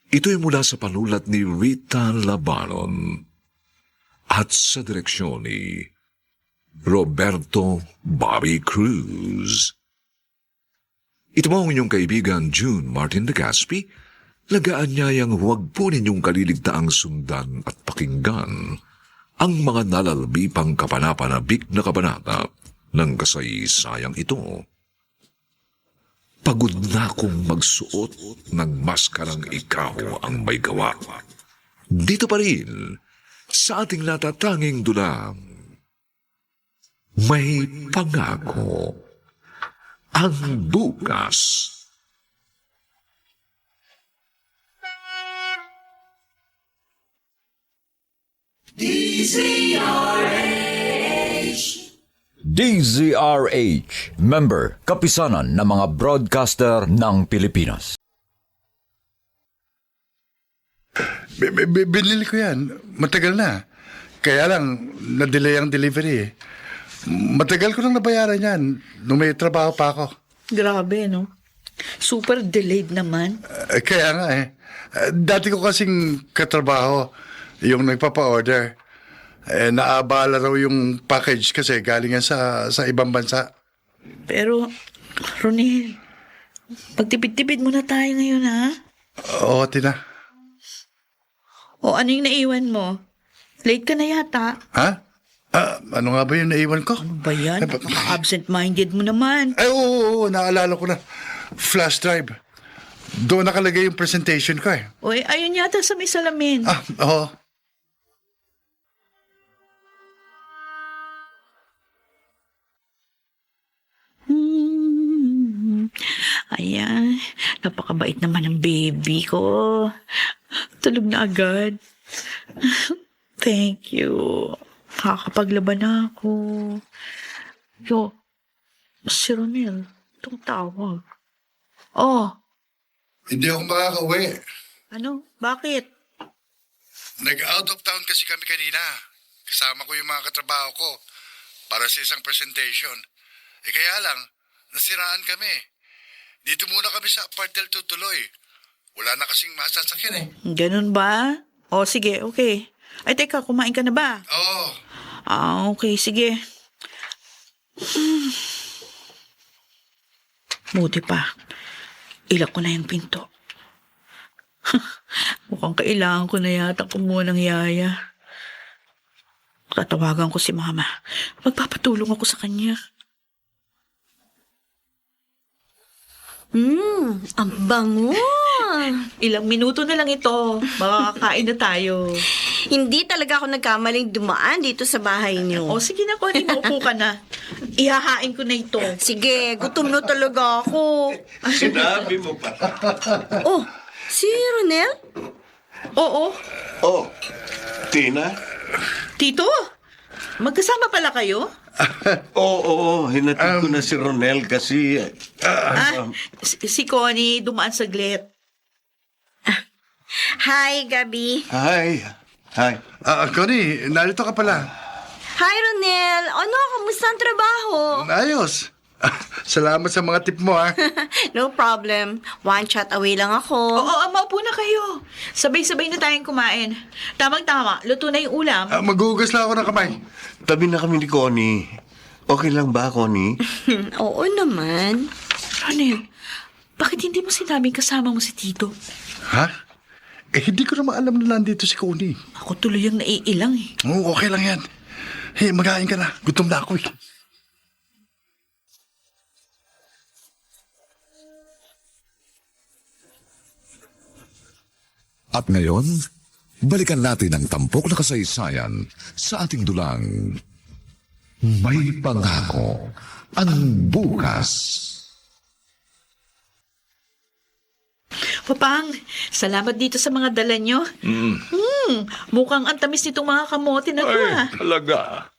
Ito'y mula sa panulat ni Rita Labanon at sa direksyon ni Roberto Bobby Cruz. Ito mo ang inyong kaibigan June Martin Legaspi. Lagaan niya yung huwag po ninyong kaliligtaang sundan at pakinggan ang mga nalalabipang kapanapanabik na kabanata ng kasaysayang ito. Pagod na akong magsuot ng maskarang ikaw ang may gawa. Dito pa rin, sa ating natatanging dulang, may pangako ang bukas. DZRH, member, kapisanan ng mga broadcaster ng Pilipinas. Binili ko yan. Matagal na. Kaya lang, na-delay ang delivery eh. Matagal ko nang nabayaran yan nung may trabaho pa ako. Grabe, no? Super delayed naman. Kaya nga eh. Dati ko kasing katrabaho yung nagpapa-order. Naabala raw yung package kasi galing yan sa ibang bansa. Pero, Ronel, pagtipid-tipid muna tayo ngayon, ha? Oo, Tina. O ano yung naiwan mo? Late ka na yata. Ha? Ano nga ba yung naiwan ko? Ano ba yan? Absent-minded mo naman. Ay, oo, naalala ko na. Flash drive. Doon nakalagay yung presentation ko eh. Uy, ayun yata sa may salamin. Oo. Ayan, napakabait naman ng baby ko. Tulog na agad. Thank you. Kakapaglaban na ako. Yo, si Ronel, tumatawag. Oh, Hindi ako makakauwi. ano? Bakit? Nag-out of town kasi kami kanina. Kasama ko yung mga katrabaho ko para sa isang presentation. Kaya lang, nasiraan kami. Dito muna kami sa apartel tutuloy. Wala na kasing masasakyan eh. Ganun ba? O, sige, okay. Ay, teka, kumain ka na ba? Oo. Okay, sige. Buti pa. Ilak ko na yung pinto. Mukhang kailangan ko na yata kumuha ng yaya. Tatawagan ko si Mama. Magpapatulong ako sa kanya. Ang bango. Ilang minuto na lang ito. Makakakain na tayo. Hindi talaga ako nagkamaling dumaan dito sa bahay niyo. O sige na, Connie, maupo ka na. Ihahain ko na ito. Sige, gutom na talaga ako. Sinabi mo pa. Oh, si Ronel? Oo. Oh, Tina? Tito, magkasama pala kayo? Oo, hinatid ko na si Ronel kasi... Si Connie, dumaan saglit. Hi, Gabi. Hi. Connie, narito ka pala. Hi, Ronel. Ano, kamusta ang trabaho? Ayos. Salamat sa mga tip mo ha. No problem. One shot away lang ako. Oo, maupo na kayo. Sabay-sabay na tayong kumain. Tamang-tama, luto na yung ulam. Maghugas lang ako ng kamay. Tabi na kami ni Connie. Okay lang ba, Connie? Oo naman. Ronel, bakit hindi mo sinabing kasama mo si Tito? Ha? Hindi ko naman alam na nandito si Connie. Ako tuloy ang naiilang eh. Oo, okay lang yan. Hey, magain ka na. Gutom na ako eh. At ngayon, balikan natin ang tampok na kasaysayan sa ating dulang May Pangako ang Bukas. Papang, salamat dito sa mga dala nyo. Mukhang ang tamis nitong mga kamote na to ah. Talaga.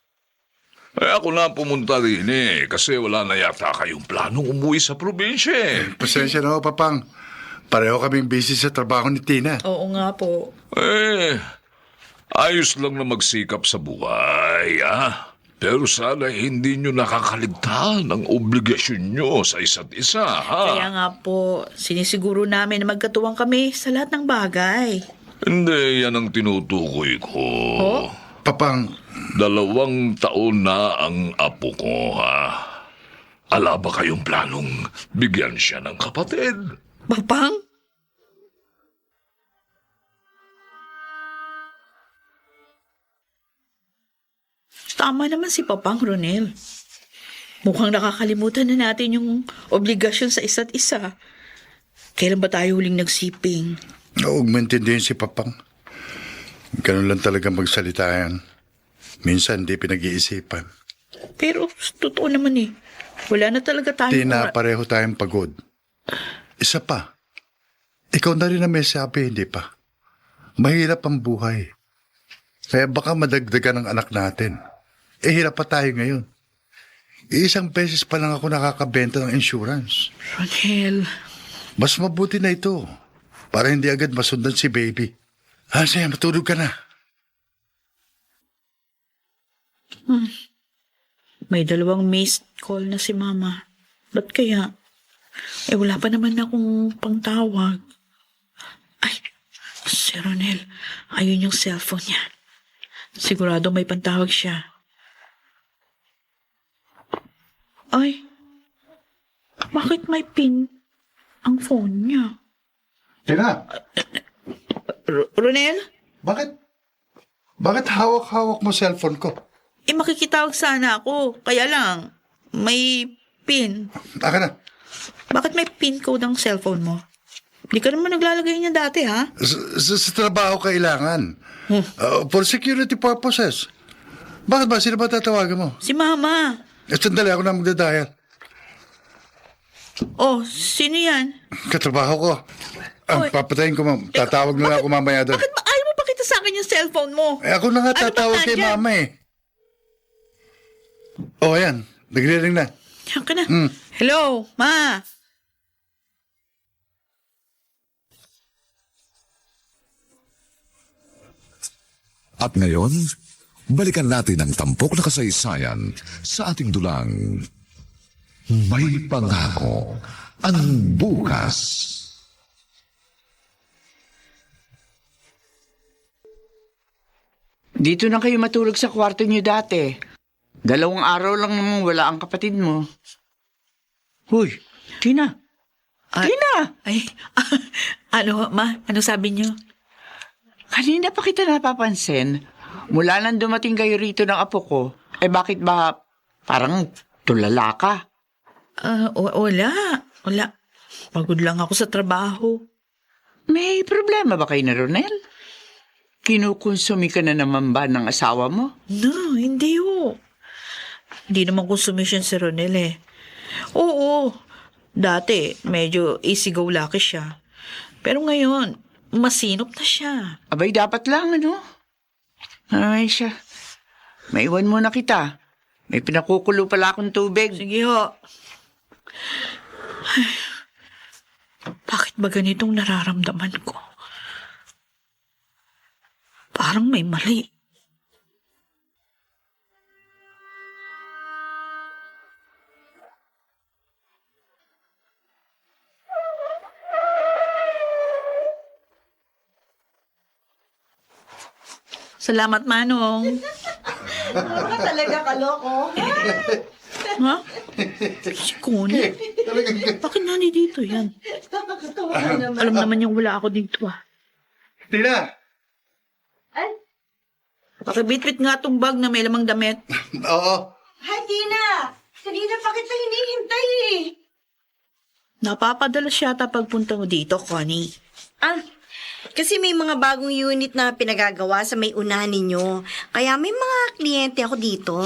Ako na pumunta rin kasi wala na yata kayong planong umuwi sa probinsya eh. Pasensya na ako, Papang. Pareho kaming busy sa trabaho ni Tina. Oo nga po. Ayos lang na magsikap sa buhay, ah. Pero sana hindi nyo nakakaligtaan ang obligasyon nyo sa isa't isa, ha? Kaya nga po, sinisiguro namin na magkatuwang kami sa lahat ng bagay. Hindi, yan ang tinutukoy ko. Oh? Papang, 2 taon na ang apo ko, ha? Ala ba kayong planong bigyan siya ng kapatid? Papang? Tama naman si Papang Ronel. Mukhang nakakalimutan na natin yung obligasyon sa isa't isa. Kailan ba tayo huling nagsiping? Huwag maintindihin si Papang. Ganun lang talaga magsalita yan. Minsan di pinag-iisipan. Pero totoo naman eh. Wala na talaga tayo. Pareho tayong pagod. Isa pa. Ikaw na rin na may sabi, hindi pa. Mahirap ang buhay. Kaya baka madagdagan ang anak natin. Hirap pa tayo ngayon. Isang beses pa lang ako nakakabenta ng insurance. Ronel. Mas mabuti na ito. Para hindi agad masundan si baby. Sige, matulog ka na. May 2 missed call na si Mama. Ba't kaya? Wala pa naman akong pangtawag. Ay, si Ronel. Ayun yung cellphone niya. Sigurado may pantawag siya. Ay, bakit may pin ang phone niya? Tina, Ronel? bakit hawak-hawak mo cellphone ko? Makikitawag sana ako. Kaya lang, may pin. Aka na. Bakit may pin code ang cellphone mo? Hindi ka naman naglalagay niya dati, ha? Sa trabaho kailangan. For security purposes. Bakit ba? Sino ba tatawagan mo? Si Mama. Sandali ako na magdadayal. Oh, sino yan? Katrabaho ko. Oy. Papatayin ko, ma'am. Tatawag na lang ako mamaya doon. Bakit ba ayaw mo pakita sa akin yung cellphone mo? Ako na nga Ano tatawag ba kay nandyan? mama eh. Ayan. Nagre-ring na. Diyan ka na. Hello, Ma. At ngayon, balikan natin ang tampok na kasaysayan sa ating dulang May Pangako ang Bukas. Dito na kayo matulog sa kwarto niyo dati. 2 araw lang namang wala ang kapatid mo. Huy, Tina. Tina! Ay, ano, Ma? Ano sabi niyo? Kanina pa kita napapansin. Mula nang dumating kayo rito ng apo ko, bakit ba parang tulala ka? Wala. Pagod lang ako sa trabaho. May problema ba kayo na Ronel? Kinukonsumi ka na naman ba ng asawa mo? No, hindi ho. Hindi naman consumption si Ronel eh. Oo, dati medyo easy-go-lucky siya. Pero ngayon, masinop na siya. Abay, dapat lang, ano? Ay, siya. Maiwan muna kita. May pinakukulo pala akong tubig. Sige ho. Ay, bakit ba ganitong nararamdaman ko? Parang may mali. Salamat, Manong. Talaga kaloko. Ha? Si Connie? Bakit nani dito yan? Alam naman yung wala ako dito ah. Tina! Pakibitbit nga tong bag na may lamang damit. Oo. Hi, Tina! Kanina pa kita hinihintay eh. Napapadala siya pagpunta mo dito, Connie. Kasi may mga bagong unit na pinagagawa sa may unahan ninyo. Kaya may mga kliyente ako dito.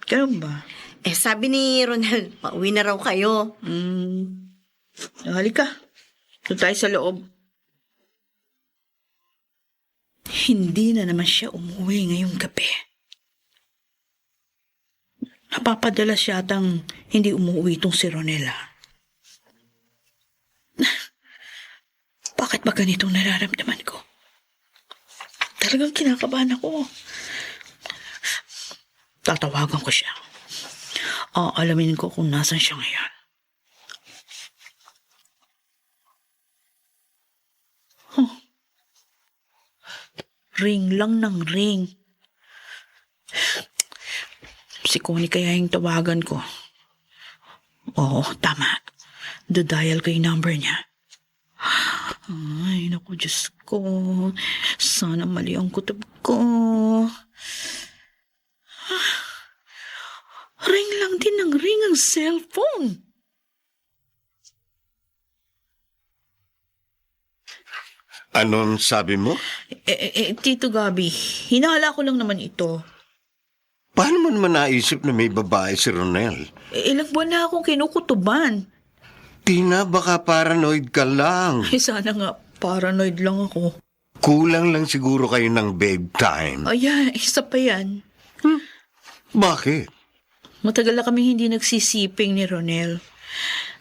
Ganun ba? Sabi ni Ronald, pauwi na raw kayo. Halika. Doon tayo sa loob. Hindi na naman siya umuwi ngayong gabi. Napapadala siya atang hindi umuwi itong si Ronela. Bakit ba ganitong nararamdaman ko? Talagang kinakabahan ako. Tatawagan ko siya. Alamin ko kung nasan siya ngayon. Ring lang ng ring. Si Connie kaya yung tawagan ko. Oo, tama. Dadial ko yung number niya. Ay, naku, Diyos ko. Sana mali ang kutob ko. Ring lang din ng ring ang cellphone. Anong sabi mo? Tito Gabi, hinala ko lang naman ito. Paano mo naman naisip na may babae si Ronel? Ilang buwan na akong kinukutuban. Tina, baka paranoid ka lang. Sana nga, paranoid lang ako. Kulang lang siguro kayo ng babe time. Ayan, isa pa yan. Bakit? Matagal na kami hindi nagsisiping ni Ronel.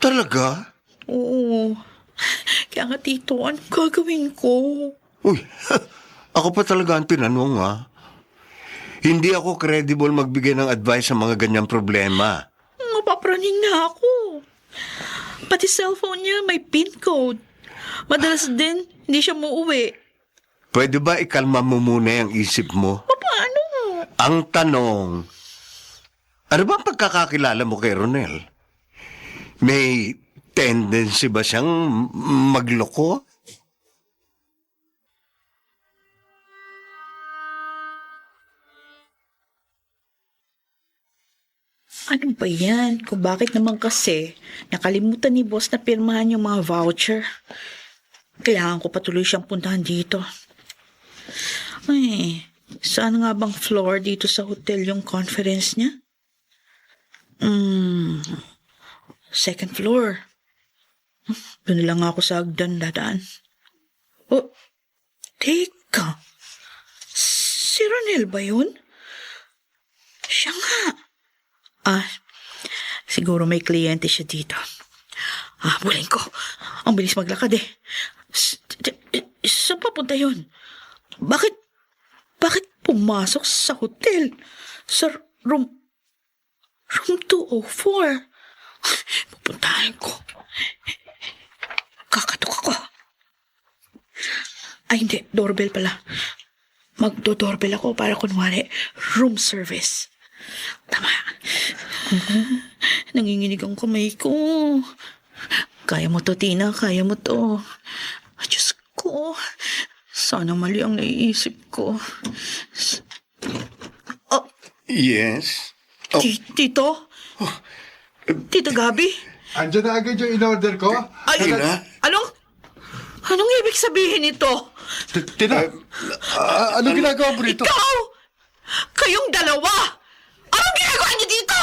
Talaga? Oo. Kaya nga, Tito, anong gagawin ko? Uy, ako pa talaga ang tinanong, ha? Hindi ako credible magbigay ng advice sa mga ganyang problema. Mapapraning na ako. Pati cellphone niya may PIN code. Madalas din, hindi siya muuwi. Pwede ba ikalma mo muna ang isip mo? Paano? Ang tanong, ano ba ang pagkakakilala mo kay Ronel? May tendency ba siyang magloko? Ano ba yan? Kung bakit naman kasi nakalimutan ni boss na pirmahan yung mga voucher. Kailangan ko patuloy siyang puntahan dito. Ay, saan nga bang floor dito sa hotel yung conference niya? Second floor. Doon lang ako sa hagdan dadaan. Oh, teka. Si Ronel ba yun? Siya nga. Siguro may kliyente siya dito. Bulin ko. Ang bilis maglakad eh. Saan papunta yun? Bakit pumasok sa hotel? Sa room 204? Pupuntahan ko. Kakatok ako. Ay, hindi. Doorbell pala. Magdo-doorbell ako para kunwari room service. Tama. Nanginginig ang kamay ko. Kaya mo to, Tina. Kaya mo to. Diyos ko. Sana mali ang naiisip ko. Yes. Tito? Tito Gabi? Andiyan na agad yung in-order ko. Tina? Anong ibig sabihin ito? Tina, ano ginagawa mo rito? Ikaw! Kayong dalawa! Anong ginagawa niyo dito?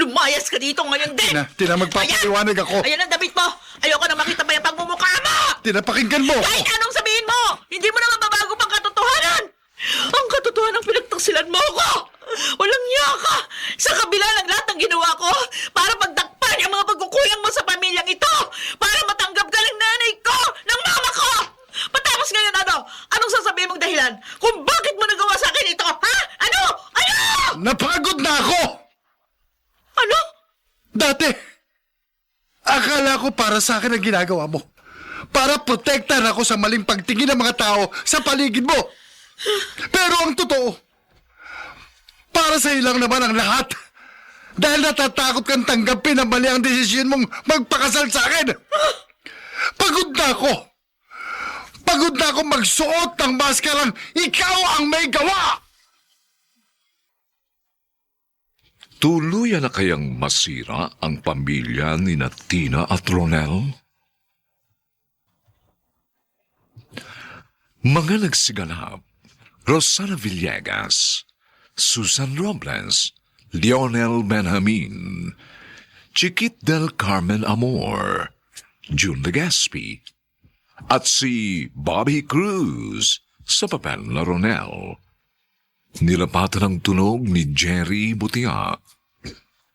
Lumayas ka dito ngayon din! Tina, magpapaliwanag ako. Ayan ang damit mo! Ayoko na makita pa yung pagmumukha mo! Tina, pakinggan mo. Kahit anong sabihin mo! Hindi mo na mababago pang katotohanan! Ang katotohanan pinagtaksilan mo ako! Walang niya ka! Sa kabila ng lahat ng ginawa ko para pagtakpan ang mga pagkukuyang mo sa pamilyang ito! Para matanggap ka ng nanay ko! Ng mama ko! Patapos ngayon ano? Anong sasabihin mong dahilan? Kung bakit mo nagawa sa akin ito? Ha? Ano? Ano? Napagod na ako! Ano? Dati, akala ko para sa akin ang ginagawa mo. Para protektahan ako sa maling pagtingin ng mga tao sa paligid mo. Pero ang totoo, para sa ilang naman ang lahat. Dahil natatakot kang tanggapin ang mali ang desisyon mong magpakasal sa akin. Pagod na ako. Pagod na ako magsuot ng maskarang ikaw ang may gawa. Tuluyan na kayang masira ang pamilya ni Tina at Ronel? Mga nagsiganap, Rosana Villegas, Susan Robles, Lionel Benjamin, Chiquit del Carmen Amor, June Legaspi, at si Bobby Cruz sa papel na Ronel. Nilapatan ang tunog ni Jerry Butia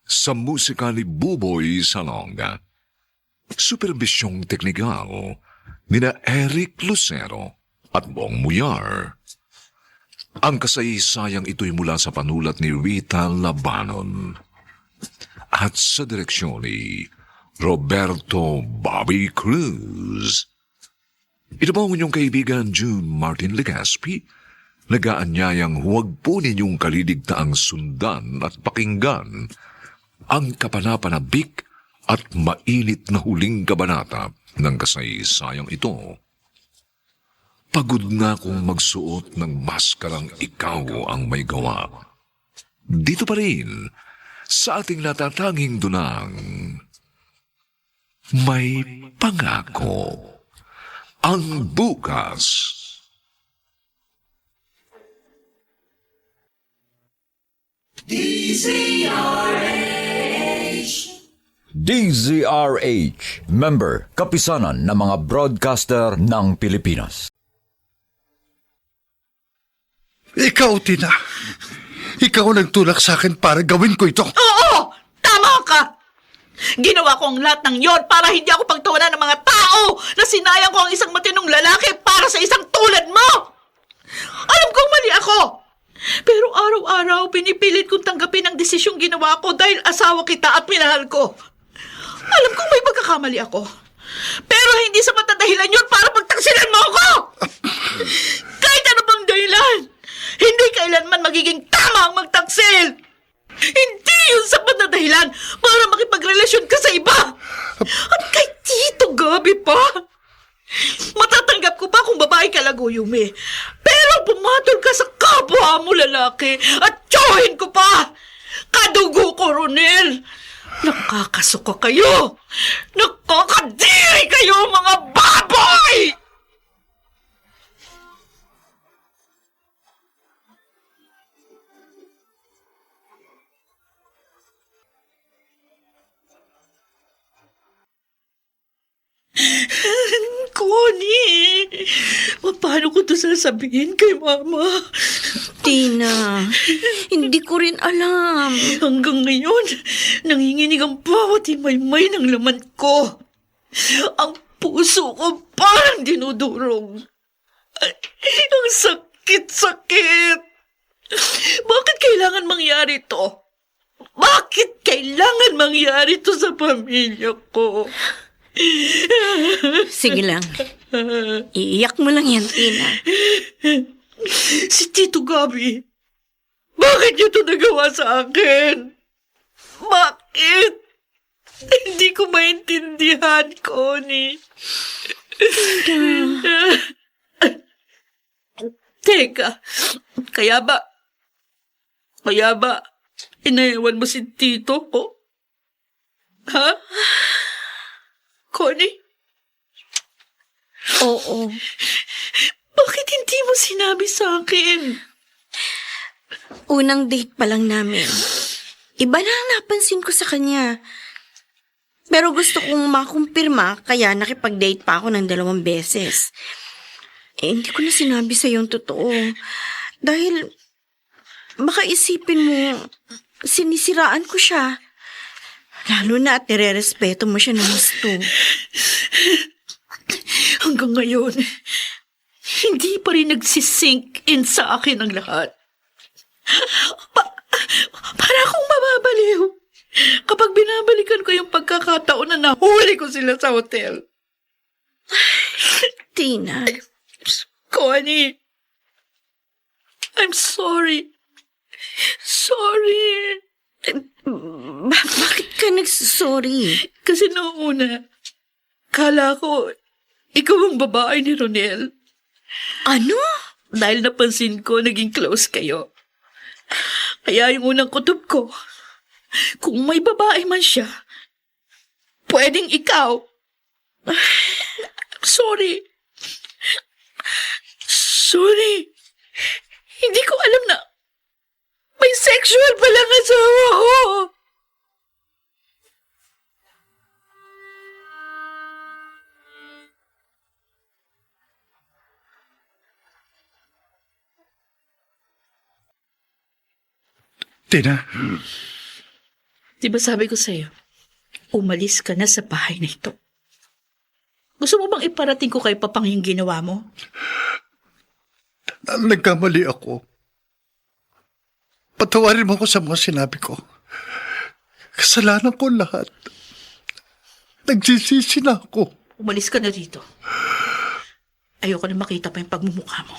sa musika ni Buboy Salonga. Superbisyong teknikal nina Eric Lucero at Bong Muyar. Ang kasaysayang ito'y mula sa panulat ni Rita Labanon at sa direksyon ni Roberto Bobby Cruz. Ito po ang inyong kaibigan June Martin Legaspi, nagaanyayang huwag po ninyong kaliligtaang sundan at pakinggan ang kapanapanabik at mainit na huling kabanata ng kasaysayang ito. Pagod na akong magsuot ng maskarang ikaw ang may gawa. Dito pa rin, sa ating natatanging dunang, may pangako ang bukas. DZRH, member, kapisanan ng mga broadcaster ng Pilipinas. Ikaw, Tina. Ikaw ang nagtulak sa akin para gawin ko ito. Oo! Tama ka! Ginawa ko ang lahat ng yon para hindi ako pagtawanan ng mga tao na sinayang ko ang isang matinong lalaki para sa isang tulad mo! Alam kong mali ako! Pero araw-araw pinipilit kong tanggapin ang desisyong ginawa ko dahil asawa kita at minahal ko. Alam kong may pagkakamali ako. Pero hindi sa matadahilan yun para pagtaksilan mo ako! Kahit ano bang dahilan, hindi kailanman magiging tama ang magtaksil! Hindi yun sapat na dahilan para makipagrelasyon ka sa iba! At kay Tito Gabi pa! Matatanggap ko pa kung babae ka lang, Yumi. Pero pumatol ka sa kapwa mo lalaki at tsuhin ko pa! Kadugo ko, Ronel! Nakakasuka kayo! Nakakadiri kayo, mga baboy! Connie, paano ko to sasabihin kay Mama? Tina, hindi ko rin alam. Hanggang ngayon, nanginginig ang bawat himay-may ng laman ko. Ang puso ko parang dinudurog. Ang sakit-sakit. Bakit kailangan mangyari to? Bakit kailangan mangyari to sa pamilya ko? Sige lang. Iiyak mo lang yan, Tina. Si Tito Gabi, bakit niyo ito nagawa sa akin? Bakit? Hindi ko maintindihan, Connie. Teka, kaya ba inayawan mo si Tito ko? Ha? Connie? Oo. Bakit hindi mo sinabi sa akin? Unang date pa lang namin. Iba na ang napansin ko sa kanya. Pero gusto kong makumpirma, kaya nakipag-date pa ako ng 2 beses. Hindi ko na sinabi sa yung totoo. Dahil, baka isipin mo, sinisiraan ko siya. Lalo na at nire-respeto mo siya ng gusto. Hanggang ngayon, hindi pa rin nagsisink in sa akin ang lahat. Para akong mababaliw kapag binabalikan ko yung pagkakataon na nahuli ko sila sa hotel. Tina. Connie, I'm sorry. Sorry. Bakit ka nagsasorry? Kasi noong una, kala ko, ikaw ang babae ni Ronel. Ano? Dahil napansin ko, naging close kayo. Kaya yung unang kutob ko, kung may babae man siya, pwedeng ikaw. Sorry. Sorry. Hindi ko alam na may sexual palang asawa ko. Tina, Di ba sabi ko sa'yo, umalis ka na sa bahay na ito. Gusto mo bang iparating ko kay Papang yung ginawa mo? nagkamali ako. Patawarin mo ko sa mga sinabi ko. Kasalanan ko lahat. Nagsisisi na ako. Umalis ka na dito. Ayoko na makita pa yung pagmumukha mo.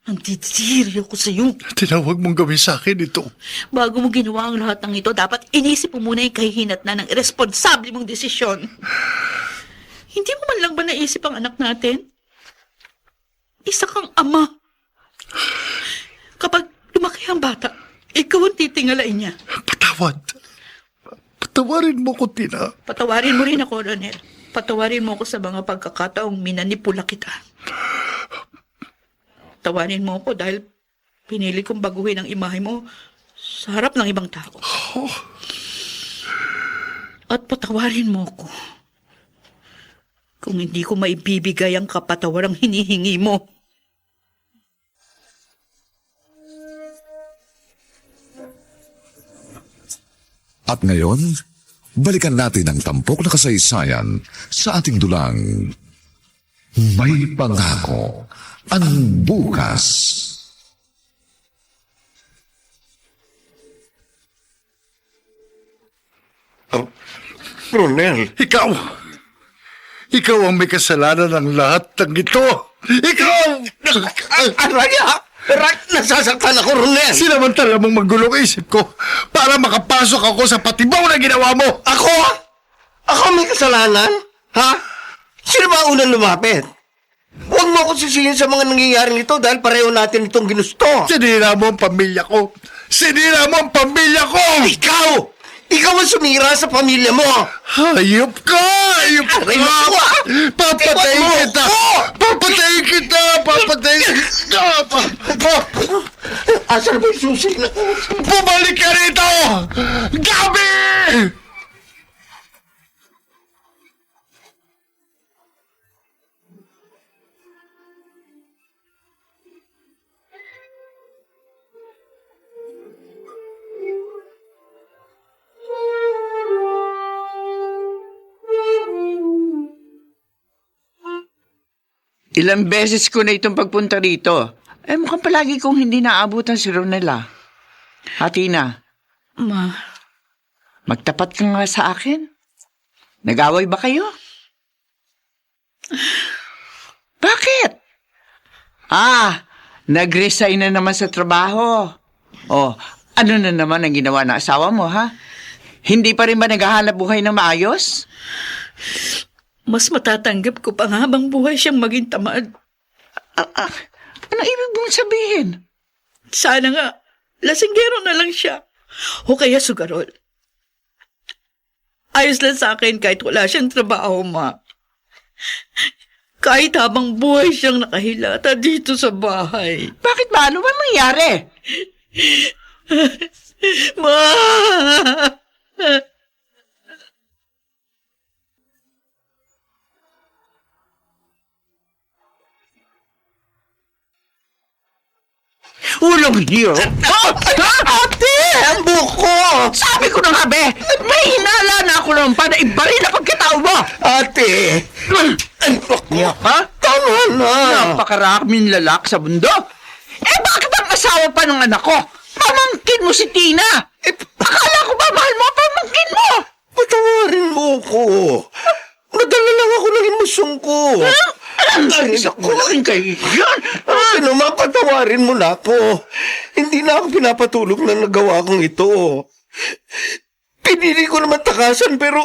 Nandidiri ako sa'yo. Tinawag mong gawin sa akin ito. Bago mo ginawa ang lahat ng ito, dapat inisip mo muna yung kahihinat na ng irresponsable mong desisyon. Hindi mo man lang ba naisip ang anak natin? Isa kang ama. Kapag lumaki ang bata, ikaw ang titingalain niya. Patawad. Patawarin mo ko, Tina. Patawarin mo rin ako, Ronel. Patawarin mo ako sa mga pagkakataong minanipula kita. Patawarin mo ako dahil pinili kong baguhin ang imahe mo sa harap ng ibang tao. At patawarin mo ako kung hindi ko maibibigay ang kapatawarang hinihingi mo. At ngayon, balikan natin ang tampok na kasaysayan sa ating dulang May Pangako ang Bukas. Ronel, Ikaw ang may kasalanan ng lahat ng ito. Ikaw! Araya! Nasasaktan ako, Ronel! Sinamantala mong magulong isip ko para makapasok ako sa patibaw na ginawa mo. Ako? Ako may kasalanan? Ha? Sino ba unang lumapit? Huwag mo ako sisihin sa mga nangyayaring ito dahil pareho natin itong ginusto. Sinira mo ang pamilya ko. Sinira mo ang pamilya ko! Ikaw! Ikaw ang sumira sa pamilya mo! Hayop ka! Hayop ka! Aray, naku, ah! Papatayin Iwan mo! kita! Oh! Papatayin kita! Papatayin kita! Asan ba yung susi na? Bumalik ka rito! Gabi! Ilang beses ko na itong pagpunta rito. Mukhang palagi kong hindi naabutan si Ronela. Tina, Ma, magtapat ka nga sa akin. Nag-away ba kayo? Bakit? Nag-resign na naman sa trabaho. Ano na naman ang ginawa ng asawa mo, ha? Hindi pa rin ba naghahanap buhay ng maayos? mas matatanggap ko pa nga habang buhay siyang maging tamad. Ano ibig mong sabihin? Sana nga, lasinggero na lang siya. O kaya sugarol. Ayos lang sa akin kahit wala siyang trabaho, Ma. Kahit habang buhay siyang nakahilata dito sa bahay. Bakit ba? Ano ba nangyari? Ma! Ulong niyo! Ate! Ang buko! Sabi ko na nga, be! May hinala na ako naman para ibaril na pagkatao mo! Ate! Ha? Tama na! Napakaraming lalak sa mundo. Bakit ang asawa pa ng anak ko? Pamangkin mo si Tina! Akala ko ba mahal mo pamangkin mo? Patawarin mo ko! Nadala lang ako ng emosyon ko! Ay, naku, laking kaibigan! Ate naman, patawarin mo na ako. Hindi na ako pinapatulog na nagawa kong ito. Pinili ko naman takasan pero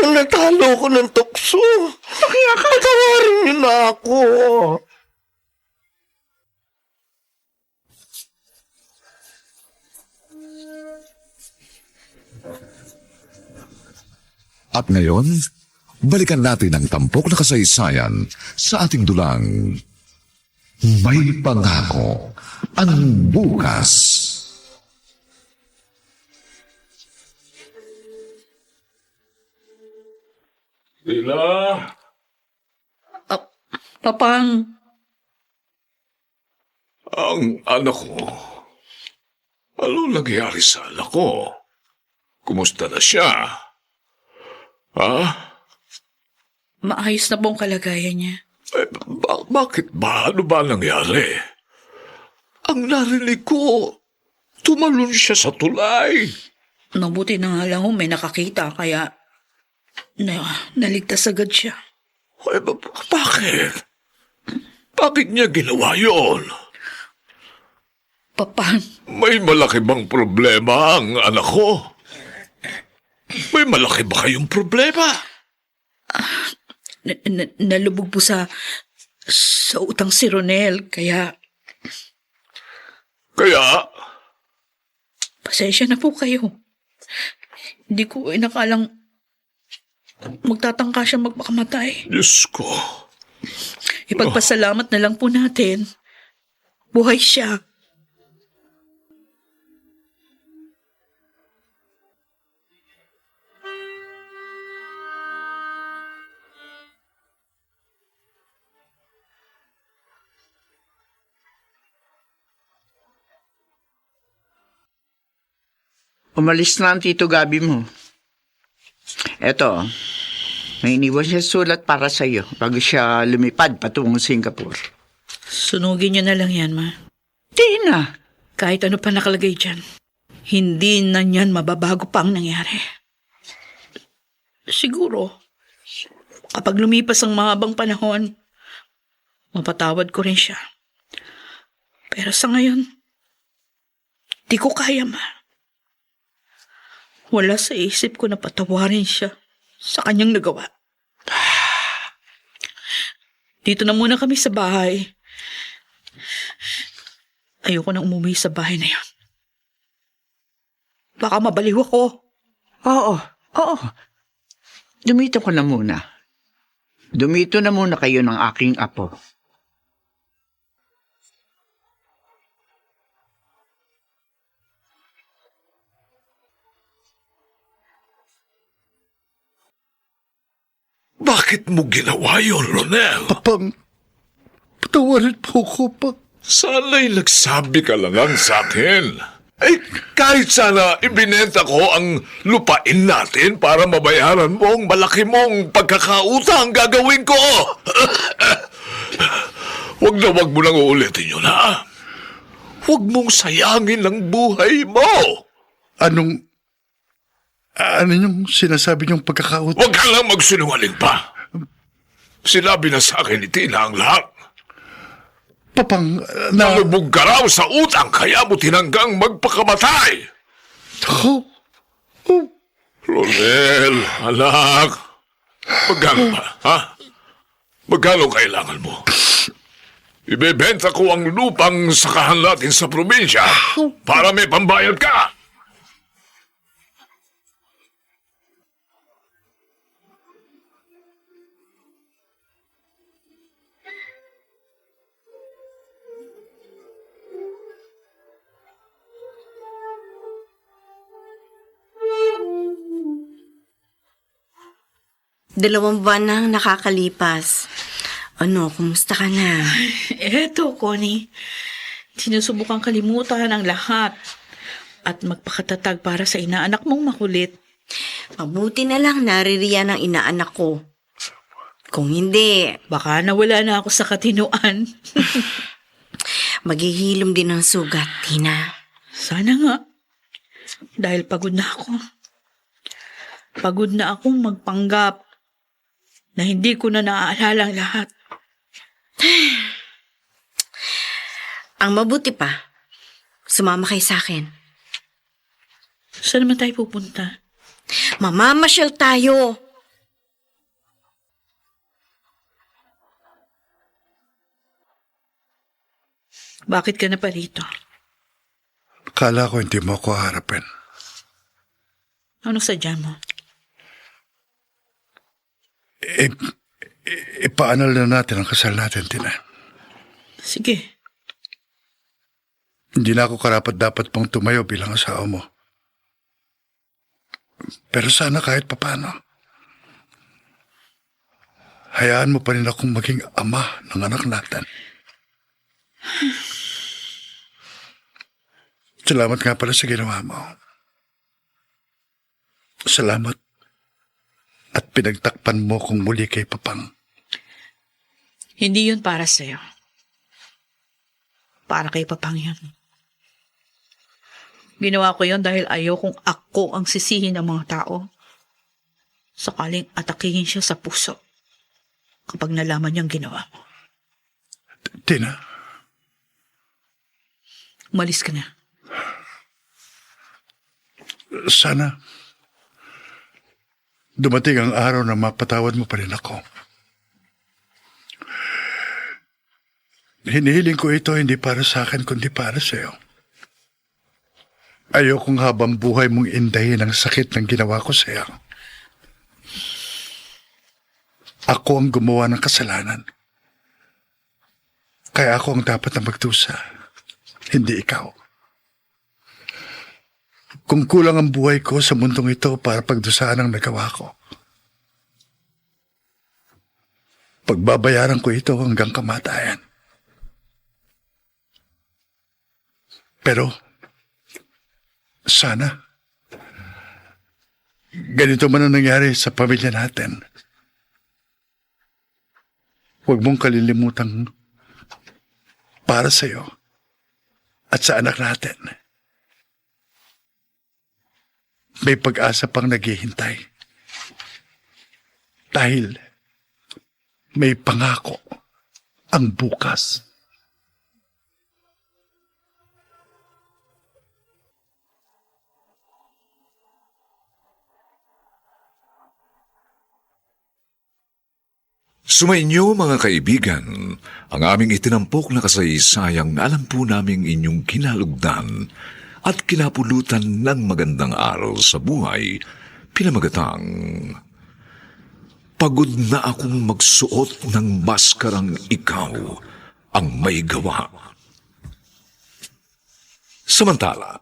natalo ko ng tukso. Kaya ka, Patawarin niyo na ako. At ngayon, balikan natin ang tampok na kasaysayan sa ating dulang May Pangako ang Bukas. Tina! Papang, Ang anak ko. Ano nangyari sa anak ko? Kumusta na siya? Ha? maayos na po ang kalagayan niya. Bakit ba? Ano ba nangyari? Ang narinig ko, tumalon siya sa tulay. Mabuti na nga lang may nakakita kaya naligtas agad siya. Bakit? Bakit niya ginawa yon? Papang, May malaki bang problema ang anak ko? May malaki ba kayong problema? nalubog po sa utang si Ronel. Kaya, Kaya, pasensya na po kayo. Hindi ko inakalang magtatangka siya magpakamatay. Diyos ko, Ipagpasalamat na lang po natin. Buhay siya. Umalis na ang Tito Gabi mo. Eto, may iniwan siya sulat para sa'yo bago siya lumipad patungong Singapore. Sunugin niyo na lang yan, ma. Di na. Kahit ano pa nakalagay dyan, hindi na niyan mababago pa ang nangyari. Siguro, kapag lumipas ang mahabang panahon, mapatawad ko rin siya. Pero sa ngayon, di ko kaya, ma. Wala sa isip ko na patawarin siya sa kanyang nagawa. Dito na muna kami sa bahay. Ayoko na umuwi sa bahay na yun. Baka mabaliw ako. Oo. Dumito ko na muna. Dumito na muna kayo ng aking apo. bakit mo ginawa yun, Ronel? Papang, patawarin po ko, pa. Sana'y nagsabi ka lang sa akin. Eh, kahit sana ibinenta ko ang lupain natin para mabayaran mo ang malaki mong pagkakautang gagawin ko. Huwag na huwag mo nang uulitin yun, ha? Huwag mong sayangin ang buhay mo. Ano yung sinasabi niyong pagkakautang? Huwag ka lang magsinungaling pa. Sinabi na sa akin ni Tina ang lahat. Papang, Nalubog ka raw sa utang kaya mo tinanggang magpakamatay. Oh, Ronel, anak. Magkano ba, ha? Magkano kailangan mo? Ibebenta ko ang lupang sakahan natin sa probinsya para may pambayad ka. Dalawang buwan na ang nakakalipas. Ano, kumusta ka na? Eto, Connie. Sinusubukan kalimutan ang lahat at magpakatatag para sa inaanak mong makulit. Mabuti na lang naririyan ang inaanak ko. Kung hindi, Baka nawala na ako sa katinuan. maghihilom din ang sugat, Tina. Sana nga. Dahil pagod na ako. Pagod na akong magpanggap na hindi ko na naaalala ang lahat. Ang mabuti pa, sumama kayo sa akin. Saan naman tayo pupunta? Mamamasyal tayo. Bakit ka na pa rito? akala ko hindi mo ako harapin. Ano sadya mo? Ipaanal na natin ang kasal natin, Tina. Sige. Hindi na ako karapat dapat pang tumayo bilang asawa mo. Pero sana kahit papano, hayaan mo pa rin akong maging ama ng anak natin. Salamat nga pala sa ginawa mo. Salamat at pinagtakpan mo kung muli kay Papang. Hindi yun para sa'yo. Para kay Papang yun. Ginawa ko yun dahil ayaw kong ako ang sisihin ng mga tao. Sakaling atakihin siya sa puso kapag nalaman niyang ginawa mo. Tina, Umalis ka na. sana dumating ang araw na mapatawad mo pa rin ako. Hinihiling ko ito hindi para sa akin kundi para sa iyo. Ayokong habang buhay mong indahin ang sakit ng ginawa ko sa iyo. Ako ang gumawa ng kasalanan. Kaya ako ang dapat na magdusa, hindi ikaw. Kung kulang ang buhay ko sa mundong ito para pagdusaan ang nagawa ko, pagbabayaran ko ito hanggang kamatayan. Pero, sana, ganito man ang nangyari sa pamilya natin. Huwag mong kalilimutang para sa iyo at sa anak natin. May pag-asa pang naghihintay. Dahil may pangako ang bukas. Sumainyo mga kaibigan, ang aming itinampok na kasaysayang alam po naming inyong kinalugdan at kinapulutan ng magandang araw sa buhay, pinamagatang, pagod na akong magsuot ng maskarang ikaw ang may gawa. Samantala,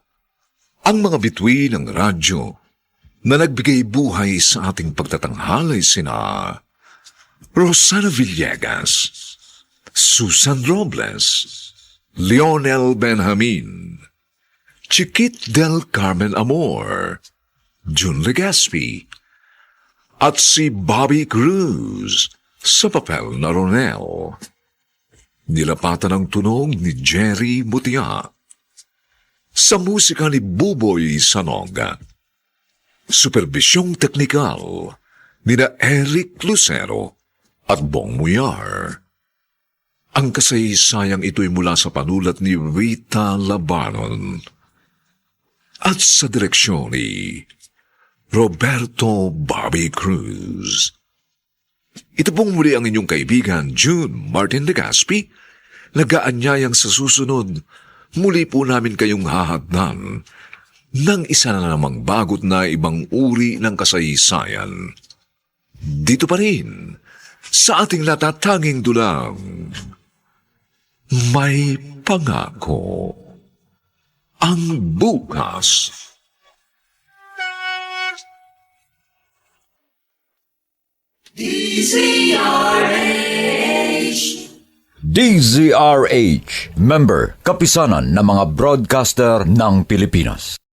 ang mga bituin ng radyo na nagbigay buhay sa ating pagtatanghalay sina Rosana Villegas, Susan Robles, Leonel Benjamin, Chiquit del Carmen Amor, June Legaspi, at si Bobby Cruz sa papel na Ronel. Nilapatan ang tunog ni Jerry Mutia. Sa musika ni Buboy Sanoga. Supervisyong teknikal ni Eric Lucero at Bong Muyar. Ang kasaysayang ito'y mula sa panulat ni Rita Labanon at sa direksyon ni Roberto Bobby Cruz. Ito pong muli ang inyong kaibigan June Martin Legaspi, nag-aanyayang sa susunod, muli po namin kayong hahatnan ng isa na namang bagot na ibang uri ng kasaysayan. Dito pa rin, sa ating natatanging dulang, may pangako ang bukas. DZRH, member, kapisanan ng mga broadcaster ng Pilipinas.